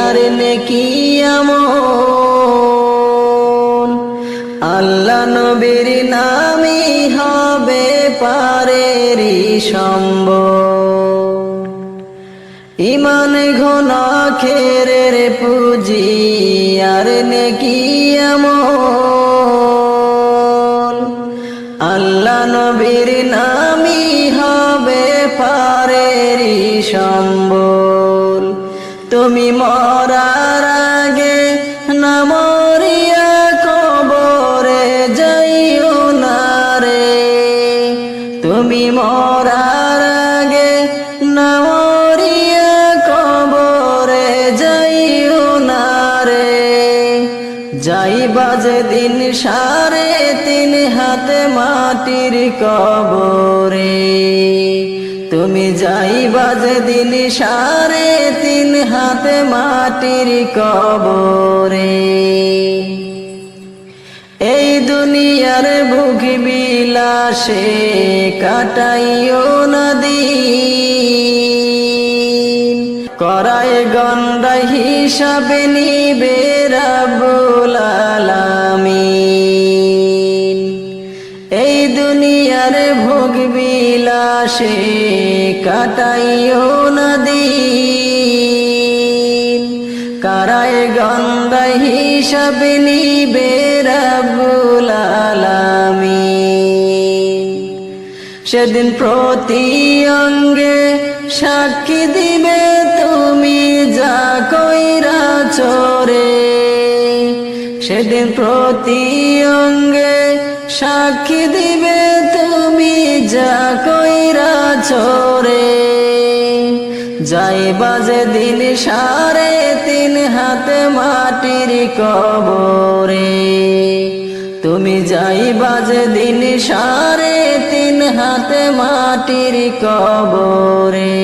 আর নেকি আমল, আল্লাহ নবীর নামই হবে পারেরি সম্বল। ইমান ঘনা খেরের পুঁজি আর নেকি আমল, আল্লাহ নবীর নামই হবে পারেরি সম্বল। তুমি মরার আগে না মরিয়া কবরে যাইও না রে, তুমি মরার আগে না মরিয়া কবরে যাইও না রে, যাইবা যেদিন 3.5 হাত মাটির কবরে, তুমি যাইবা যেদিন 3.5 হাত মাটির কবরে। এই দুনিয়ার ভোগ বিলাসে কাটাইও না দিন, করায় গন্ডায় হিসাবে নিবে রাব্বুল আলামিন। এই দুনিয়ার ভোগ বিলাসে কাটাইও না দিন, কারায় গন্ডায় হিসাবে নিবে রাব্বুল আলামিন। সেদিন প্রতি অঙ্গে সাক্ষী দিবে তুমি যা কইরাছো রে, সেদিন প্রতি অঙ্গে সাক্ষী দিবে তুমি যা কইরাছো রে, যাইবা যেদিন 3.5 হাত মাটির কবরে, তুমি যাইবা যেদিন 3.5 হাত মাটির কবরে।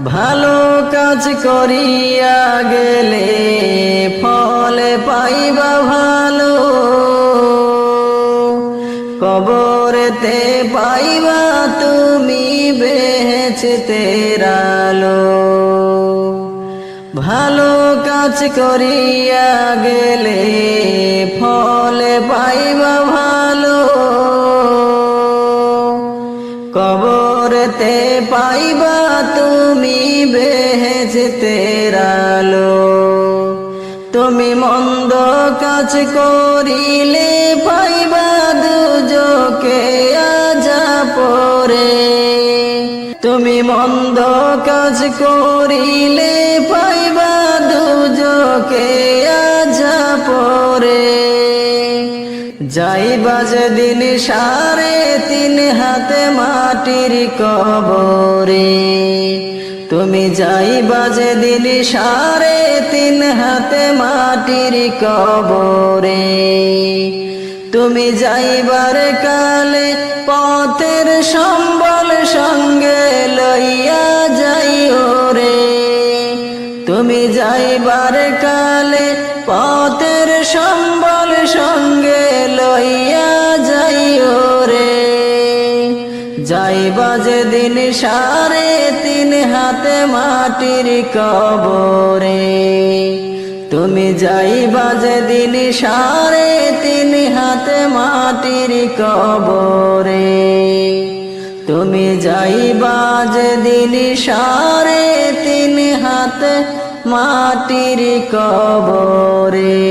ভালো কাজ করিয়া গেলে ফলে পাইবা ভালো, কবরেতে পাইবা তুমি বেহেশতের আলো। ভালো কাজ করিয়া গেলে ফলে পাইবা ভালো, কবরেতে পাইবা তুমি বেহেশতের আলো। তুমি মন্দ কাজ করিলে পাইবা দুজকে আযাপরে। তুমি মন্দ কাজ করিলে পাইবা দুজকে আযাপরে। যাইবা যেদিন 3.5 হাতে মাটির কবরে। তুমি যাইবা যেদিন 3.5 হাতে মাটির কবরে। তুমি যাইবার কালে পথের সম্বল সঙ্গে লইয়া যাইও রে। তুমি যাইবার কালে পথের সম্বল সঙ্গে লইয়া যাইও রে। যাইবা যেদিন 3.5 হাতে মাটির কবরে। তুমি যাইবা যেদিন 3.5 হাতে মাটির কবরে। তুমি যাইবা যেদিন 3.5 হাতে মাটির কবরে।